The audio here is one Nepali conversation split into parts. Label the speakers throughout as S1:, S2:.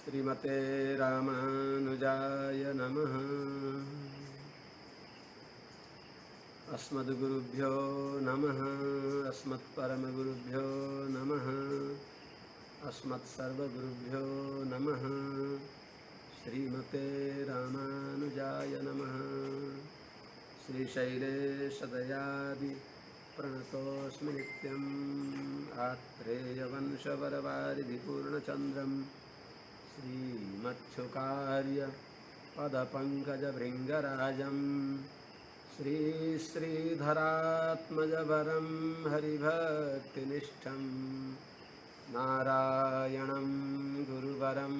S1: श्रीमते रामानुजाय नमः। अस्मद्गुरुभ्यो नमः। अस्मत्परमगुरुभ्यो नमः। अस्मत्सर्वगुरुभ्यो नमः। श्रीमते रामानुजाय नमः। श्रीशैलेशदयादि प्रणतोऽस्मि नित्यम्। आत्रेयवंशवरवारिधिपूर्णचन्द्रम् श्रीमच्छुकार्य पदपङ्कजभृङ्गराजम् श्रीश्रीधरात्मजवरं हरिभक्तिनिष्ठं नारायणं गुरुवरं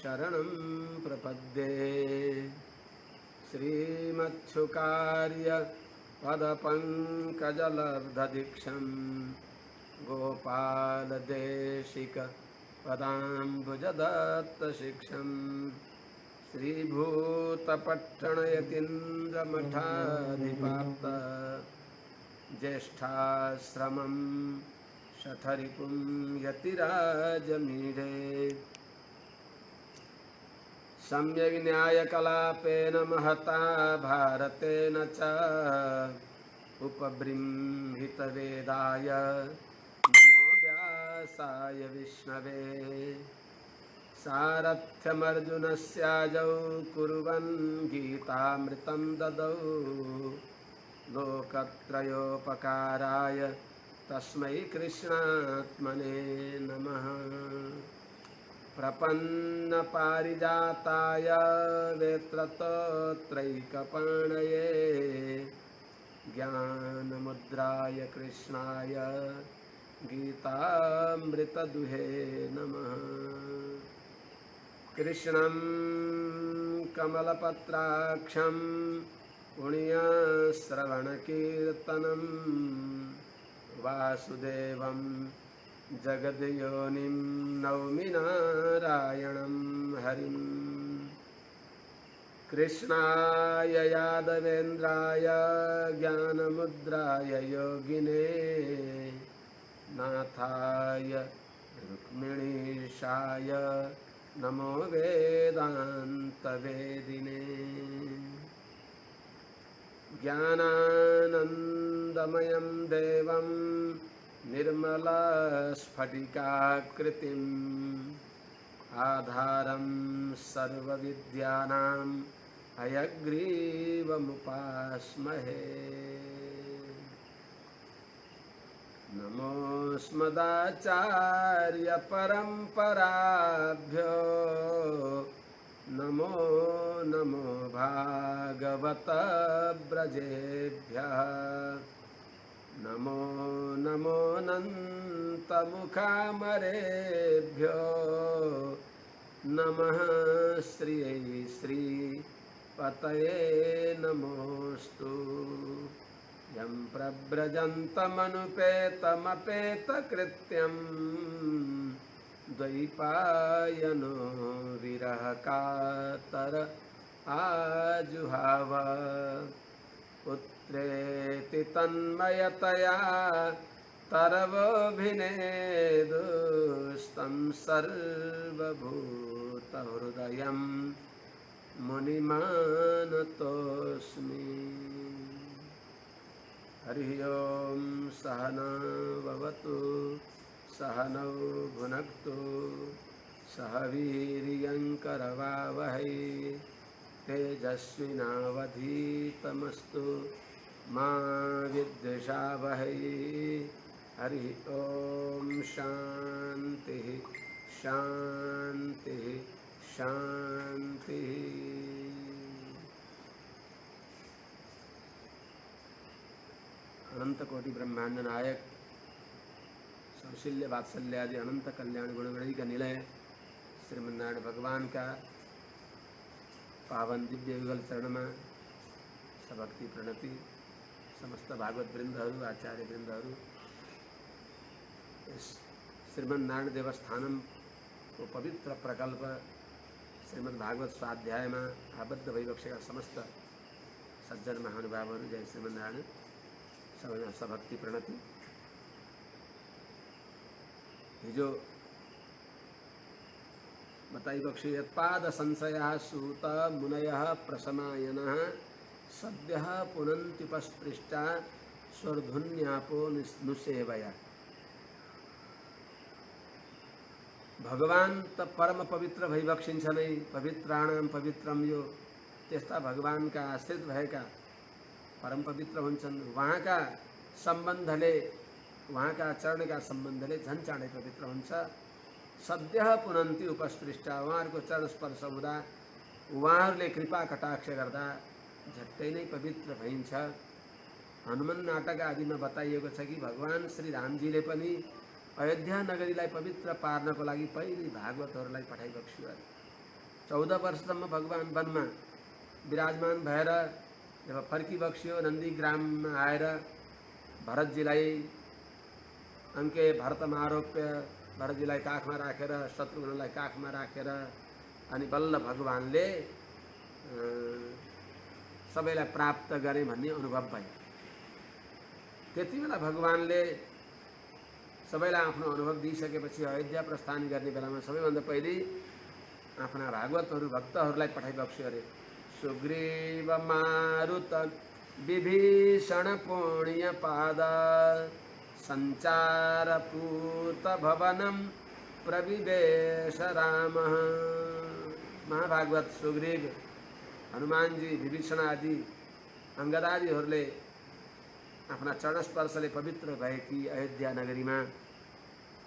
S1: शरणं प्रपद्ये। श्रीमच्छुकार्य पदपङ्कजलब्धदीक्षं गोपालदेशिक पदाम्बुजदत्तशिक्षं श्रीभूतपट्टणयतीन्द्रमठाधिपाप्त ज्येष्ठाश्रमं शठरिपुं यतिराजमीढे सम्यग् न्यायकलापेन महता भारतेन च उपबृंहितवेदाय नमो व्यासाय विष्णवे। सारथ्यमर्जुनस्याजौ कुर्वन् गीतामृतं ददौ लोकत्रयोपकाराय तस्मै कृष्णात्मने नमः। प्रपन्नपारिजाताय वेत्रतोत्रैकपाणये ज्ञानमुद्राय कृष्णाय गीतामृतदुहे नमः। कृष्णं कमलपत्राक्षं पुण्यश्रवणकीर्तनं वासुदेवं जगद्योनिं नौमि नारायणं हरिं। कृष्णाय यादवेन्द्राय ज्ञानमुद्राय योगिने नाथाय रुक्मिणीशाय नमो वेदान्तवेदिने। ज्ञानानन्दमयं देवं निर्मलस्फटिकाकृतिम् आधारं सर्वविद्यानां हयग्रीवमुपास्महे। नमोऽस्मदाचार्यपरम्पराभ्यो नमो नमो भागवतव्रजेभ्यः नमो नमोऽनन्तमुखामरेभ्यो नमः। श्रियै श्रीपतये नमोऽस्तु। यं प्रव्रजन्तमनुपेतमपेतकृत्यं द्वैपायनो विरहकातर आजुहाव पुत्रेति तन्मयतया तरवोऽभिनेदुस्तं सर्वभूतहृदयं मुनिमानतोऽस्मि। हरि ओं सहना भवतु सहनौ भुनक्तु सह वीर्यङ्करवावहै तेजस्विनावधीतमस्तु मा विद्विषावहै। हरि ओं शान्तिः शान्तिः शान्तिः। अनंत कोटि ब्रह्मांड नायक सौशील्य वात्सल्य आदि अनंत कल्याण गुणगणी का निलय श्रीमन्नारायण भगवान का पावन दिव्य युगल चरण में सभक्ति प्रणति समस्त भागवत वृंदहरू आचार्य वृंदहरू श्रीमन्नारायण देवस्थानम को पवित्र प्रकल्प श्रीमद् भागवत स्वाध्याय में आबद्ध वैवक्षिक समस्त सज्जन महानुभावहरू जय श्रीमन्नारायण। सबैमा सभक्ति प्रणति। हिजो बताई बख्शी यत्पाद संशय सूत मुनय प्रशमायन सद्य पुनन्त्युपस्पृष्टा स्वर्धुन्यापो नुसेवया। भगवान त परम पवित्र भइबक्सिन्छ नै, पवित्राणाम पवित्रम यो। त्यस्ता भगवानका आश्रित भएका परम पवित्र हुन्छन्। उहाँका सम्बन्धले, उहाँका चरणका सम्बन्धले झन् चाँडै पवित्र हुन्छ। सद्य पुनन्ति उपस्पृष्टा, उहाँहरूको चरण स्पर्श हुँदा, उहाँहरूले कृपा कटाक्ष गर्दा झट्टै नै पवित्र भइन्छ। हनुमान नाटक आदिमा बताइएको छ कि भगवान श्री रामजीले पनि अयोध्या नगरीलाई पवित्र पार्नको लागि पहिले भागवतहरूलाई पठाइबक्स्यो। 14 वर्षसम्म भगवान वनमा विराजमान भएर जब फर्किबक्स्यो, नन्दीग्राममा आएर भरतजीलाई अंके भरतमा आरोप्य भरतजीलाई काखमा राखेर, शत्रुघ्नलाई काखमा राखेर अनि बल्ल भगवानले सबैलाई प्राप्त गरे भन्ने अनुभव भयो। त्यति बेला भगवानले सबैलाई आफ्नो अनुभव दिइसकेपछि अयोध्या प्रस्थान गर्ने बेलामा सबैभन्दा पहिले आफ्ना भागवतहरू भक्तहरूलाई पठाइबक्स्यो अरे। सुग्रीव मारुत विभीषण पुण्य पाद संचार पूत भवनम प्रविवेश राम। महाभागवत सुग्रीव, हनुमानजी, विभीषण आदि अंगदादिहरूले आफ्ना चरण स्पर्शले पवित्र भएकी अयोध्या नगरीमा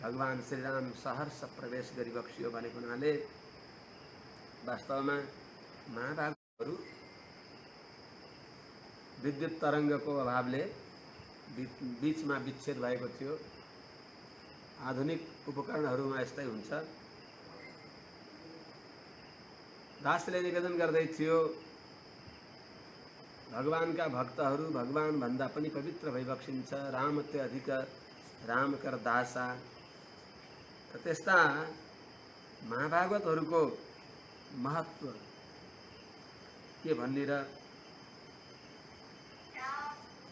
S1: भगवान श्रीराम सहर्ष प्रवेश गरिबक्स्यो भनेको हुनाले वास्तवमा महाभागवतहरू विद्युत तरङ्गको अभावले बीचमा विच्छेद भएको थियो। आधुनिक उपकरणहरूमा यस्तै हुन्छ। दासले निवेदन गर्दै थियो, भगवानका भक्तहरू भगवान भन्दा पनि पवित्र भइबक्सिन्छ। राम ते अधिक राम कर दासा। त्यस्ता महाभागवतहरूको महत्व के भन्ने र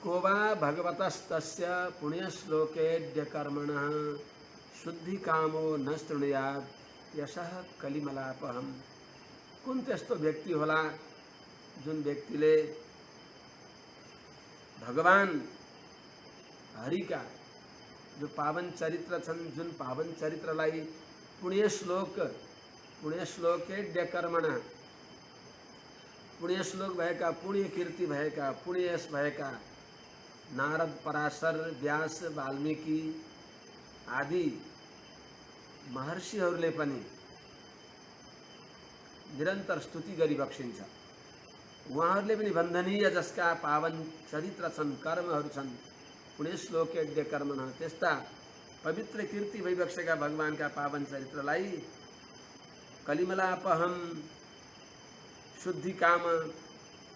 S1: को वा भगवतस्तस्य पुण्यश्लोकेऽद्य कर्मणः शुद्धि कामो न शृणुयात् यशः कलिमलापहम्। कुन त्यस्तो व्यक्ति होला जुन व्यक्तिले भगवान हरिका जो पावन चरित्र छन्, जुन पावन चरित्रलाई पुण्यश्लोके कर्मणा, पुण्यश्लोक भएका, पुण्य कीर्ति भएका, पुण्ययश भएका नारद, पराशर, व्यास, वाल्मीकि आदि महर्षिहरूले पनि निरन्तर स्तुति गरिबक्सिन्छ। उहाँहरूले पनि वन्दनीय जसका पावन चरित्र छन्, कर्महरू छन्, पुण्यश्लोके कर्मणः, त्यस्ता पवित्र कीर्ति भइबक्सेका भगवानका पावन चरित्रलाई कलिमलापहम, शुद्धि काम,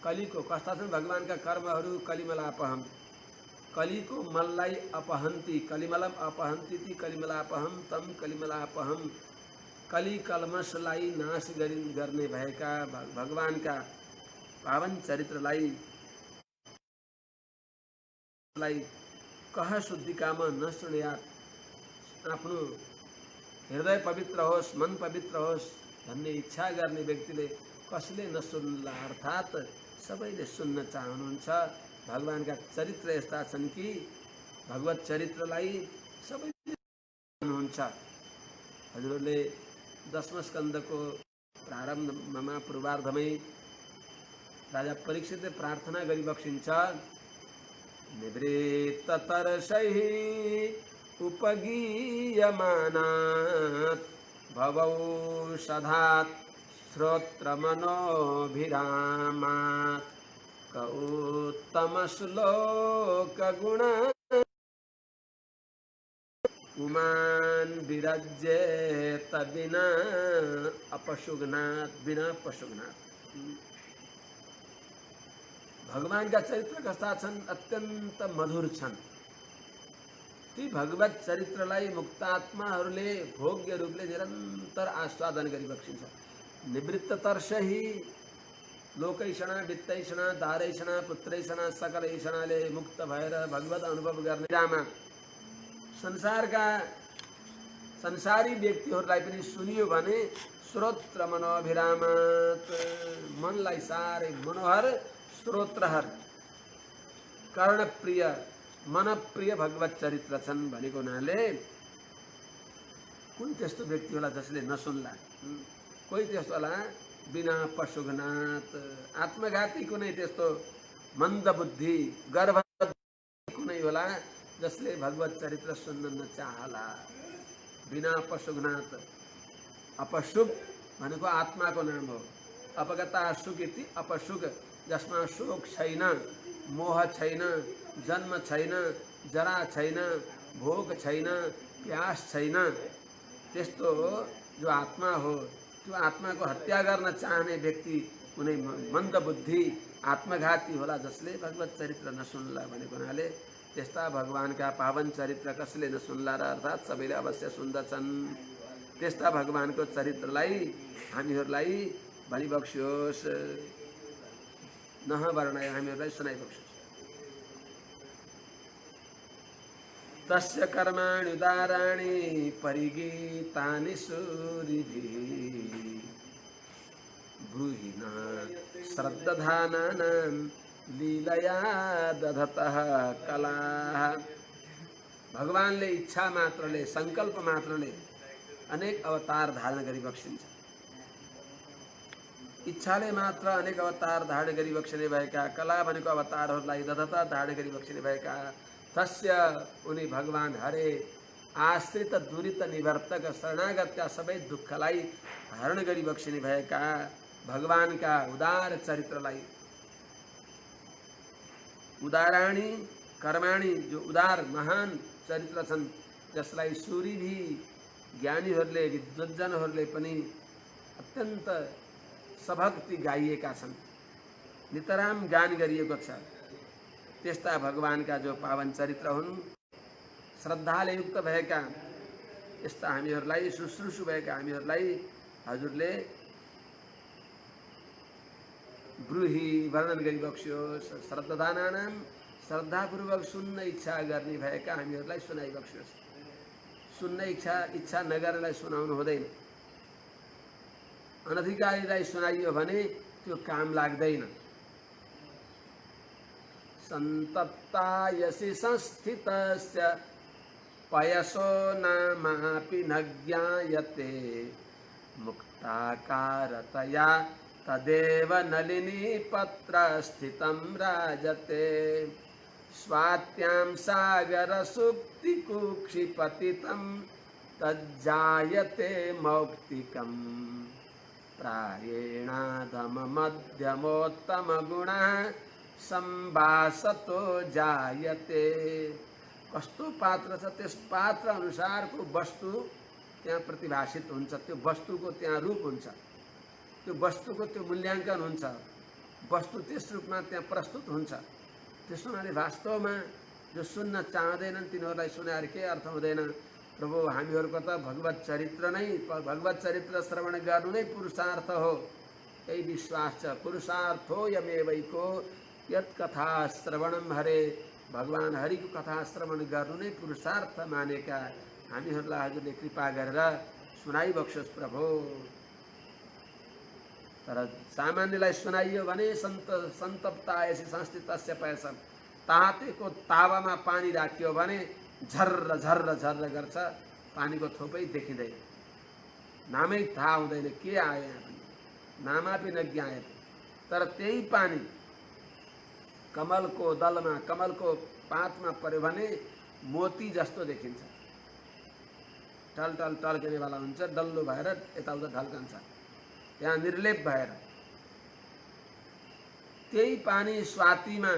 S1: कलिको कस्ता छन् भगवानका कर्महरू, कलिमलापहम, कलिको मललाई अपहन्ति, कलिमलम अपहन्ति ती कलिमलापहम तम कलिमलापहम, कलि कल्मषलाई नाश गर्ने भएका भगवानका पावन चरित्रलाई कह शुद्धि काम न शृणुयात्। आफ्नो हृदय पवित्र होस्, मन पवित्र होस् भन्ने इच्छा गर्ने व्यक्तिले कसले नसुन्ला, अर्थात् सबैले सुन्न चाहनुहुन्छ। भगवानका चरित्र यस्ता छन् कि भगवत चरित्रलाई सबैले सुन्नुहुन्छ। हजुरहरूले 10औं स्कन्धको प्रारम्भमा पूर्वार्धमै राजा परीक्षितले प्रार्थना गरिबक्सिन्छ, निवृत्त तरसैः उपगीयमानात् भवौषधात् श्रोत्रमनोभिरामात् क उत्तम श्लोक गुण उमान विराज्येत बिना अपशुघ्नात्, बिना पशुघ्नात्। भगवानका चरित्र कस्ता छन्, अत्यन्त मधुर छन्। ती भगवत चरित्रलाई मुक्तात्माहरूले भोग्य रूपले निरन्तर आस्वादन गरिबक्सिन्छ। निवृत्त तर्षहि, लोकैषणा, वित्तैषणा, दारैषणा, पुत्रैषणा, सकलैषणाले मुक्त भएर भगवत अनुभव गर्ने रामा संसारका संसारी व्यक्तिहरूलाई पनि सुनियो भने श्रोत्र मनोभिरामात् मनलाई साह्रै मनोहर श्रोत्रहर कर्णप्रिय मनप्रिय भगवत चरित्र छन् भनेको हुनाले कुन त्यस्तो व्यक्ति होला जसले नसुन्ला, कोही त्यस्तो होला बिना पशुघ्नात आत्मघाती कुनै त्यस्तो मन्दबुद्धि गर्भ कुनै होला जसले भगवत चरित्र सुन्न नचाहला। बिना पशुघ्नात, अपशुक भनेको आत्माको नाम हो। अपगता सुख इति अपशुक, जसमा शोक छैन, मोह छैन, जन्म छैन, जरा छैन, भोग छैन, प्यास छैन, त्यस्तो जो आत्मा हो त्यो आत्माको हत्या गर्न चाहने व्यक्ति कुनै मन्दबुद्धि आत्मघाती होला जसले भगवत चरित्र नसुन्ला भनेको हुनाले त्यस्ता भगवानका पावन चरित्र कसले नसुन्ला र अर्थात् सबैले अवश्य सुन्दछन्। त्यस्ता भगवानको चरित्रलाई हामीहरूलाई भनिबक्स्योस्, नवर्णय हामीहरूलाई सुनाइबक्स्योस्। तस्य कर्माणि उदाराणि परिगीतानि सूरिभिः ब्रूहि न श्रद्धानानां लीलया दधतः कलाः। भगवानले इच्छा मात्रले, संकल्प मात्रले अनेक अवतार धारण गरी बक्सिन्छ। इच्छाले मात्र अनेक अवतार धारण गरी बक्सिने भएका, कला भनेको अवतारहरूलाई दधता धारण गरी बक्सिने भएका तस्य उनी भगवान हरे आश्रित दुरित निवर्तक शरणागतका सबै दुःखलाई हरण गरी बक्सिने भएका भगवानका उदार चरित्रलाई, उदाराणी कर्माणी जो उदार महान चरित्र छन् जसलाई सूरीभी ज्ञानीहरूले विद्वज्जनहरूले पनि अत्यन्त सभक्ति गाइएका छन्, नितराम गान गरिएको छ। त्यस्ता भगवानका जो पावन चरित्र हुन्, श्रद्धाले युक्त भएका यस्ता हामीहरूलाई शुश्रूषु भएका हामीहरूलाई हजुरले ब्रूहि वर्णन गरी बक्स्योस्। श्रद्धानानां श्रद्धापूर्वक सुन्न इच्छा गर्ने भएका हामीहरूलाई सुनाइ बक्स्योस्। सुन्न इच्छा नगर्नेलाई सुनाउनु हुँदैन। अनधिकारीलाई सुनाइयो भने त्यो काम लाग्दैन। संतप्तायसि संस्थितस्य पयसो नामापि न ज्ञायते मुक्ताकारतया तदेव नलिनी पत्र स्थितं राजते स्वात्यां सागर सुप्ति कुक्षिपतितं तज्जायते मौक्तिकं प्रायेणाधम मध्यमोत्तम गुणः संवासतो जायते। कस्तो पात्र छ त्यस पात्र अनुसारको वस्तु त्यहाँ प्रतिभाषित हुन्छ, त्यो वस्तुको त्यहाँ रूप हुन्छ, त्यो वस्तुको त्यो मूल्याङ्कन हुन्छ, वस्तु त्यस रूपमा त्यहाँ प्रस्तुत हुन्छ। त्यसो हुनाले वास्तवमा जो सुन्न चाहँदैनन् तिनीहरूलाई सुनाएर के अर्थ हुँदैन। प्रभु हामीहरूको त भगवत चरित्र श्रवण गर्नु नै पुरुषार्थ हो, यही विश्वास छ। पुरुषार्थो यमेवैको यत् कथा श्रवणम हरे, भगवान हरिको कथा श्रवण गर्नु नै पुरुषार्थ मानेका हामीहरूलाई हजुरले कृपा गरेर सुनाइबक्स्योस् प्रभु। तर सामान्यलाई सुनाइयो भने सन्तप्तायसि संस्थितस्य पयसं, तातेको तावामा पानी राखियो भने झर्र झर्र झर्र गर्छ, पानीको थोपै देखिँदैन, नामै थाहा हुँदैन के आयो यहाँ पनि, नामापि न ज्ञायते। तर त्यही पानी कमलको दलमा, कमलको पातमा पर्यो भने मोती जस्तो देखिन्छ, टल टल टल्किनेवाला हुन्छ, डल्लो भएर यताउता ढल्कन्छ, त्यहाँ निर्लेप भएर। त्यही पानी स्वातिमा,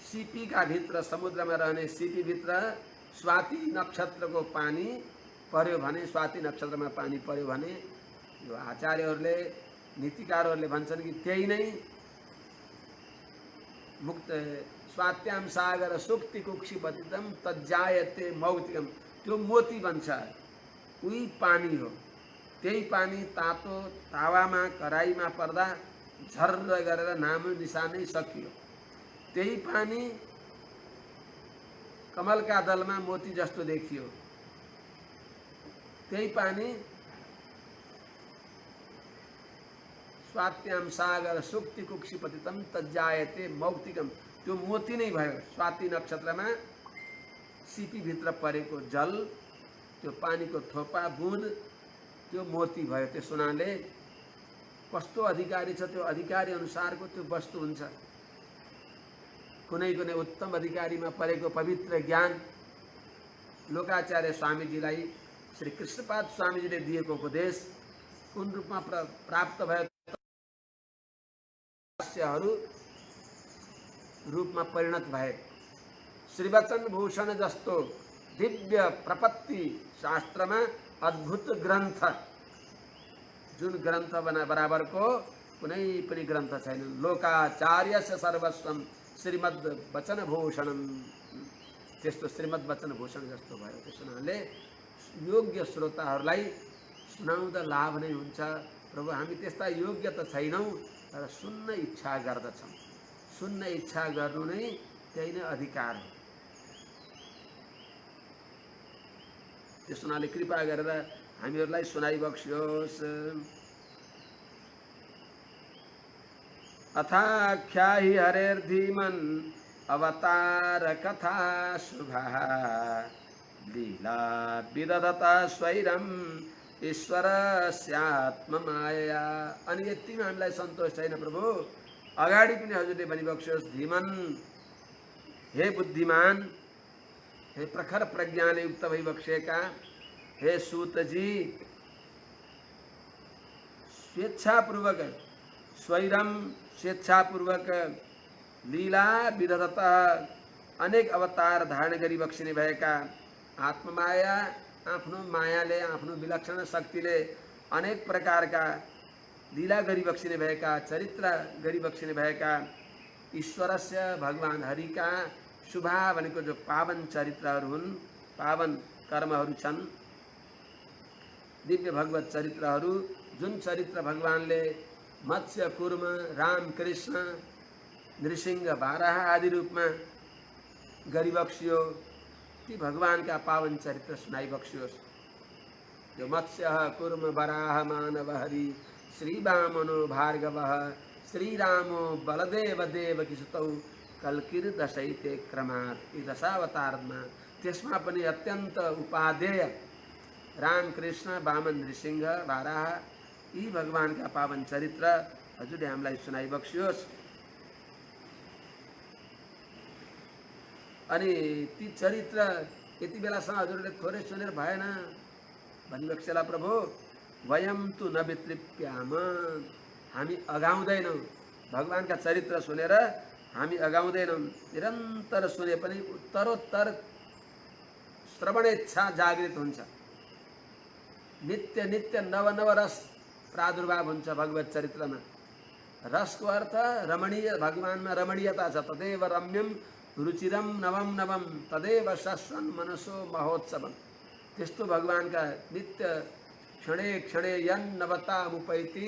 S1: सिपीका भित्र, समुद्रमा रहने सिपीभित्र स्वाति नक्षत्रको पानी पर्यो भने, स्वाति नक्षत्रमा पानी पर्यो भने यो आचार्यहरूले नीतिकारहरूले भन्छन् कि त्यही नै मुक्त स्वात्याम सागर सुक्ति कुक्षिपतितम तज्जायते मौक्तिकम, त्यो मोती बन्छ, उही पानी हो। त्यही पानी तातो तावामा कराईमा पर्दा झर्र गरेर नाम निशानै सकियो। त्यही पानी कमलका दलमा मोती जस्तो देखियो। त्यही पानी स्वात्याम सागर सुक्ति कुक्षी पतितम तज्जायते मौक्तिकम, त्यो मोती नै भयो। स्वाति नक्षत्रमा सिपीभित्र परेको जल, त्यो पानीको थोपा बुँद, त्यो मोती भयो। त्यस हुनाले कस्तो अधिकारी छ, त्यो अधिकारी अनुसारको त्यो वस्तु हुन्छ। कुनै कुनै उत्तम अधिकारीमा परेको पवित्र ज्ञान लोकाचार्य स्वामीजीलाई श्री कृष्णपाद स्वामीजीले दिएको उपदेश कुन रूपमा प्राप्त भयो, रूपमा परिणत भए। श्रीवचन भूषण जस्तो दिव्य प्रपत्ति शास्त्रमा अद्भुत ग्रन्थ, जुन ग्रन्थ बराबरको कुनै पनि ग्रन्थ छैन। लोकाचार्य सर्वस्वम श्रीमद् वचन भूषणम, त्यस्तो श्रीमद् वचन भूषण जस्तो भयो। त्यस हुनाले योग्य श्रोताहरूलाई सुनाउँदा लाभ नै हुन्छ। प्रभु हामी त्यस्ता योग्य त छैनौँ, तर सुन्न इच्छा गर्दछौँ। सुन्न इच्छा गर्नु नै त्यही नै अधिकार हो। त्यस हुनाले कृपा गरेर हामीहरूलाई सुनाइबक्सियोस्। अथाख्याहि हरेर्धीमन् अवतार कथा शुभा लीला विदधता स्वैरम ईश्वरस्यात्ममाया। अनि यतिमा हामीलाई सन्तोष छैन प्रभु, अगाडि पनि हजुरले भनिबक्सियोस्। धीमन, हे बुद्धिमान, हे प्रखर प्रज्ञाले युक्त भइबक्सेका हे सूतजी, स्वेच्छापूर्वक स्वैरम, स्वेच्छापूर्वक लीला विदधता, अनेक अवतार धारण गरी बक्सिने भएका आत्ममाया, आफ्नो मायाले, आफ्नो विलक्षण शक्तिले अनेक प्रकारका लीला गरी बक्सिने भएका, चरित्र गरी बक्सिने भएका ईश्वरस्य, भगवान हरिका शुभा भनेको जो पावन चरित्रहरू हुन्, पावन कर्महरू छन्, दिव्य भगवत चरित्रहरू, जुन चरित्र भगवानले मत्स्य कुर्म, राम कृष्ण, नृसिंह, बाराह आदि रूपमा गरिबक्सियो, ती भगवानका पावन चरित्र सुनाइबक्सियोस्। जो मत्स्य कुर्म वराह मानव हरि श्री वामनो भार्गवः श्रीरामो बलदेव देवकी सुतौ कल्किर दशैते क्रमात्, यी दशावतारमा त्यसमा पनि अत्यन्त उपादेय राम कृष्ण, वामन, नृसिंह, बाराह, यी भगवानका पावन चरित्र हजुरले हामीलाई सुनाइबक्सियोस्। अनि ती चरित्र यति बेलासम्म हजुरले थोरै सुनेर भएन भन्नुभएको प्रभु। वयम तु न वितृप्याम, हामी अगाउँदैनौँ। भगवानका चरित्र सुनेर हामी अगाउँदैनौँ। निरन्तर सुने पनि उत्तरोत्तर श्रवणेच्छा जागृत हुन्छ। नित्य नित्य नव नव रस प्रादुर्भाव हुन्छ भगवत चरित्रमा। रसको अर्थ रमणीय, भगवानमा रमणीयता छ। तदेव रम्यम रुचिरम नवम नवम तदेव शस्वन मनसो महोत्सवम। त्यस्तो भगवानका नित्य क्षणे क्षणे यन्नवतामुपैति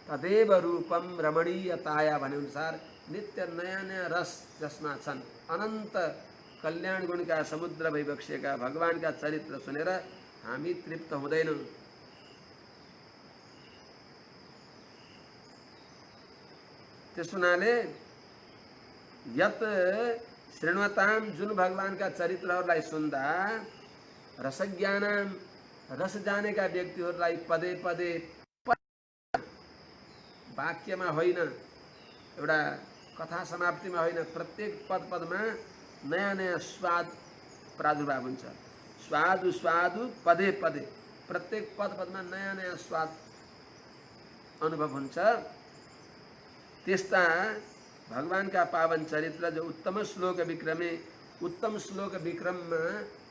S1: तदेव रूपम रमणीयताया भने अनुसार नित्य नयाँ नयाँ रस जसमा छन्, अनन्त कल्याण गुणका समुद्र भइबक्सेका भगवानका चरित्र सुनेर हामी तृप्त हुँदैनौँ। त्यस हुनाले यत श्रृण्वताम, जुन भगवानका चरित्रहरूलाई सुन्दा रसज्ञानाम, रस जानेका व्यक्तिहरूलाई पदे पदे, वाक्यमा होइन, एउटा कथा समाप्तिमा होइन, प्रत्येक पद पदमा नयाँ नयाँ स्वाद प्रादुर्भाव हुन्छ। स्वादु स्वादु पदे पदे, प्रत्येक पद पदमा नयाँ नयाँ स्वाद अनुभव हुन्छ। त्यस्ता भगवानका पावन चरित्र जो उत्तम श्लोक विक्रमे, उत्तम श्लोक विक्रममा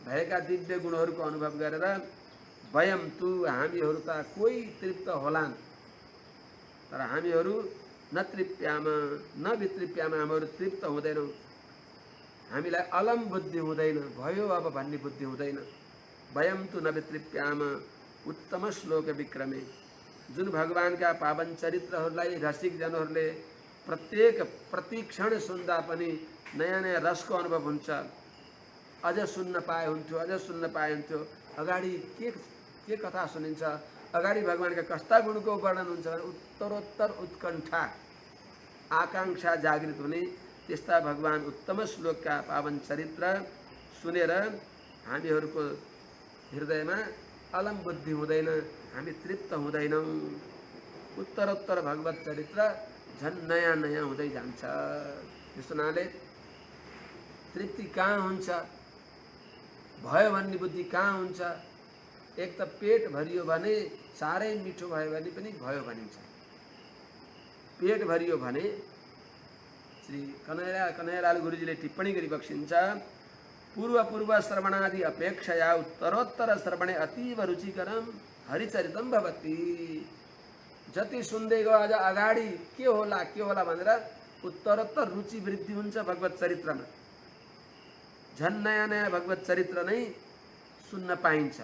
S1: भएका दिव्य गुणहरूको अनुभव गरेर वयम तु, हामीहरू त कोही तृप्त होलान्, तर हामीहरू न तृप्याम न वितृप्याम, हामीहरू तृप्त हुँदैनौँ। हामीलाई अलम बुद्धि हुँदैन, भयो अब भन्ने बुद्धि हुँदैन। वयम तु न वितृप्याम उत्तम श्लोक विक्रमे, जुन भगवानका पावन चरित्रहरूलाई रसिक जनहरूले प्रत्येक प्रतिक्षण सुन्दा पनि नयाँ नयाँ रसको अनुभव हुन्छ। अझ सुन्न पाए हुन्थ्यो, अझ सुन्न पाए हुन्थ्यो। अगाडि के के कथा सुनिन्छ, अगाडि भगवानका कस्ता गुणको वर्णन हुन्छ भने उत्तरोत्तर उत्कण्ठा आकांक्षा जागृत हुने त्यस्ता भगवान उत्तम श्लोकका पावन चरित्र सुनेर हामीहरूको हृदयमा अलम बुद्धि हुँदैन, हामी तृप्त हुँदैनौँ। उत्तरोत्तर भगवत चरित्र झन् नयाँ नयाँ हुँदै जान्छ। त्यस हुनाले तृप्ति कहाँ हुन्छ, भयो भन्ने बुद्धि कहाँ हुन्छ? एक त पेट भरियो भने साह्रै मिठो भयो भने पनि भयो भनिन्छ। पेट भरियो भने श्री कन्हैयालाल गुरुजीले टिप्पणी गरी बक्सिन्छ, पूर्व श्रवणादि अपेक्षया उत्तरोत्तर श्रवणे अतीव रुचिकरम हरिचरितम भवति। जति सुन्दै गयो अझ अगाडि के होला भनेर उत्तरोत्तर रुचि वृद्धि हुन्छ भगवत चरित्रमा। झन् नयाँ नयाँ भगवत चरित्र नै सुन्न पाइन्छ।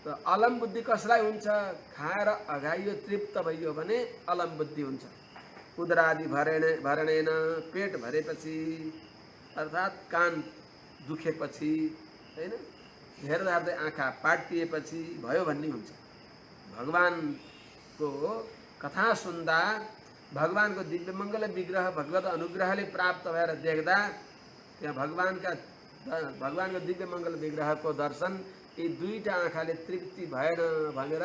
S1: त अलम बुद्धि कसलाई हुन्छ? खाएर अघाइयो तृप्त भइयो भने अलम बुद्धि हुन्छ। उदरादि भरणेन पेट भरेपछि अर्थात् कान दुखेपछि हैन, हेर्दा हेर्दै आँखा पाटिएपछि भयो भन्ने हुन्छ। भगवानको कथा सुन्दा भगवानको दिव्य मङ्गल विग्रह भगवत अनुग्रहले प्राप्त भएर देख्दा त्यहाँ भगवानको दिव्य मङ्गल विग्रहको दर्शन यी दुईटा आँखाले तृप्ति भएन भनेर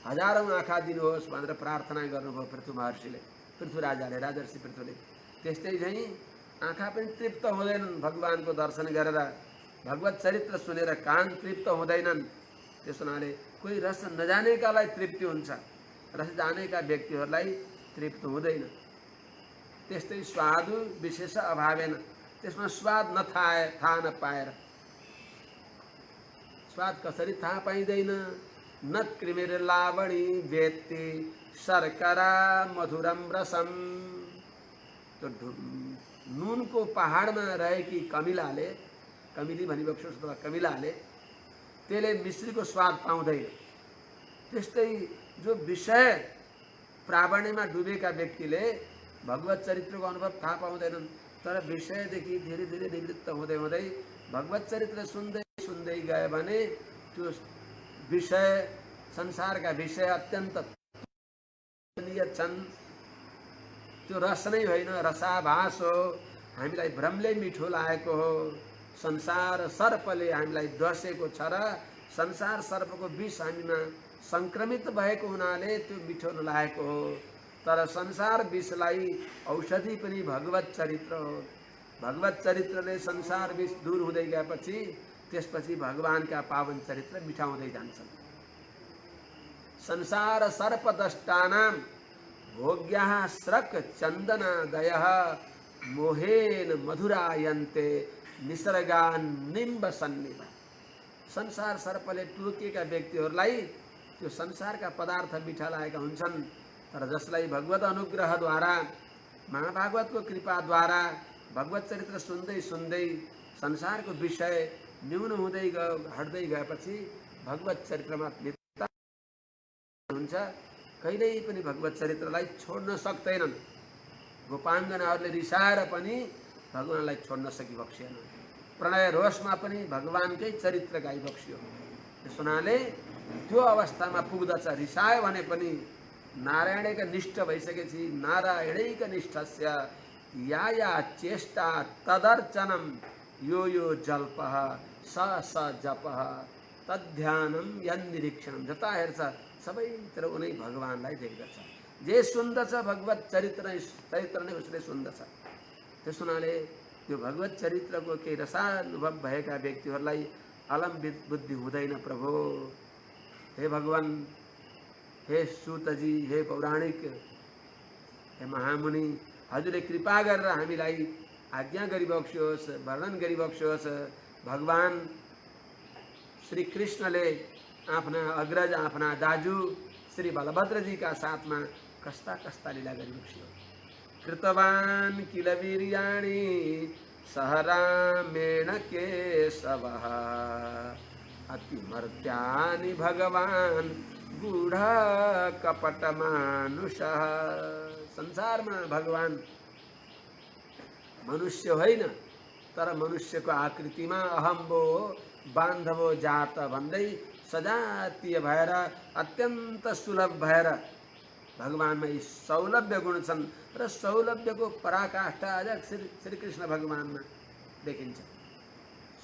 S1: हजारौं आँखा दिनुहोस् भनेर प्रार्थना गर्नुभयो पृथु महर्षिले, पृथु राजाले, राजर्षि पृथुले। त्यस्तै चाहिँ आँखा पनि तृप्त हुँदैनन् भगवानको दर्शन गरेर, भगवत चरित्र सुनेर कान तृप्त हुँदैनन्। त्यस हुनाले कोही रस नजानेकालाई तृप्ति हुन्छ, रस जानेका व्यक्तिहरूलाई तृप्त हुँदैन। त्यस्तै स्वादु विशेष अभावेन, त्यसमा स्वाद थाहा नपाएर, स्वाद कसरी थाहा पाइँदैन? न कृमिर लावणी वेत्ति शर्करा मधुरम रसम। तो नुनको पहाडमा रहेकी कमिली भनिबक्सोस् अथवा कमिलाले त्यसले मिश्रीको स्वाद पाउँदैन। त्यस्तै जो विषय प्रावण्यमा डुबेका व्यक्तिले भगवत चरित्रको अनुभव थाहा पाउँदैनन्, तर विषयदेखि धीरे धीरे निवृत्त हुँदै हुँदै भगवत चरित्र सुन्दै सुन्दै गए भने त्यो विषय, संसारका विषय अत्यन्त छन्। त्यो रस नै होइन, रसाभास हो। हामीलाई भ्रमले मिठो लागेको हो। संसार सर्पले हामीलाई डसेको छ र संसार सर्पको विष हामीमा संक्रमित भएको हुनाले त्यो मिठो नलागेको हो। तर संसार विषलाई औषधि पनि भगवत चरित्र हो। भगवत चरित्रले संसार विष दूर हुँदै गएपछि त्यसपछि भगवानका पावन चरित्र मिठा हुँदै जान्छन्। संसार सर्पदष्टानां भोग्याः स्रक चन्दनादयः मोहेन मधुरायन्ते निसर्गान निम्ब सन्निभ। संसार सर्पले टोकेका व्यक्तिहरूलाई त्यो संसारका पदार्थ मिठा लागेका हुन्छन्, तर जसलाई भगवत अनुग्रहद्वारा, महाभागवतको कृपाद्वारा भगवत चरित्र सुन्दै सुन्दै संसारको विषय न्यून हुँदै गयो, हट्दै गएपछि भगवत चरित्रमा लिप्त हुन्छ। कहिल्यै पनि भगवत चरित्रलाई छोड्न सक्दैनन्। गोपाङ्गनाहरूले रिसाएर पनि भगवानलाई छोड्न सकिबक्सिएन। प्रणय रोषमा पनि भगवानकै चरित्र गाइबक्सियो। त्यस हुनाले त्यो अवस्थामा पुग्दछ। रिसायो भने पनि नारायणैका निष्ठ भइसकेपछि नारायणैक निष्ठस्य या चेष्टा तदर्चनम यो जल्पः स जपः तद्ध्यानम यन्निरीक्षणम। जता हेर्छ सबैतिर उनै भगवानलाई देख्दछ। जे सुन्दछ भगवत चरित्र नै उसले सुन्दछ। त्यस हुनाले यो भगवत चरित्रको केही रसानुभव भएका व्यक्तिहरूलाई अलम्बित बुद्धि हुँदैन। प्रभु, हे भगवान, हे सूतजी, हे पौराणिक, हे महामुनि, हजुरले कृपा गरेर हामीलाई आज्ञा गरिबक्सियोस्, वर्णन गरिबक्सियोस्। भगवान श्री कृष्णले आफ्ना अग्रज, आफ्ना दाजु श्री बलभद्रजीका साथमा कस्ता कस्ता लीला गरिबक्सियो। कृतवान् किल वीर्याणि सह रामेण केशवः अतिमर्त्यानि भगवान् गूढ कपट मानुषः। संसारमा भगवान मनुष्य होइन, तर मनुष्यको आकृतिमा अहम्बो बान्धवो जात भन्दै सजातीय भएर अत्यन्त सुलभ भएर भगवानमा यी सौलभ्य गुण छन् र सौलभ्यको पराकाष्ठा आज श्री कृष्ण भगवानमा देखिन्छ।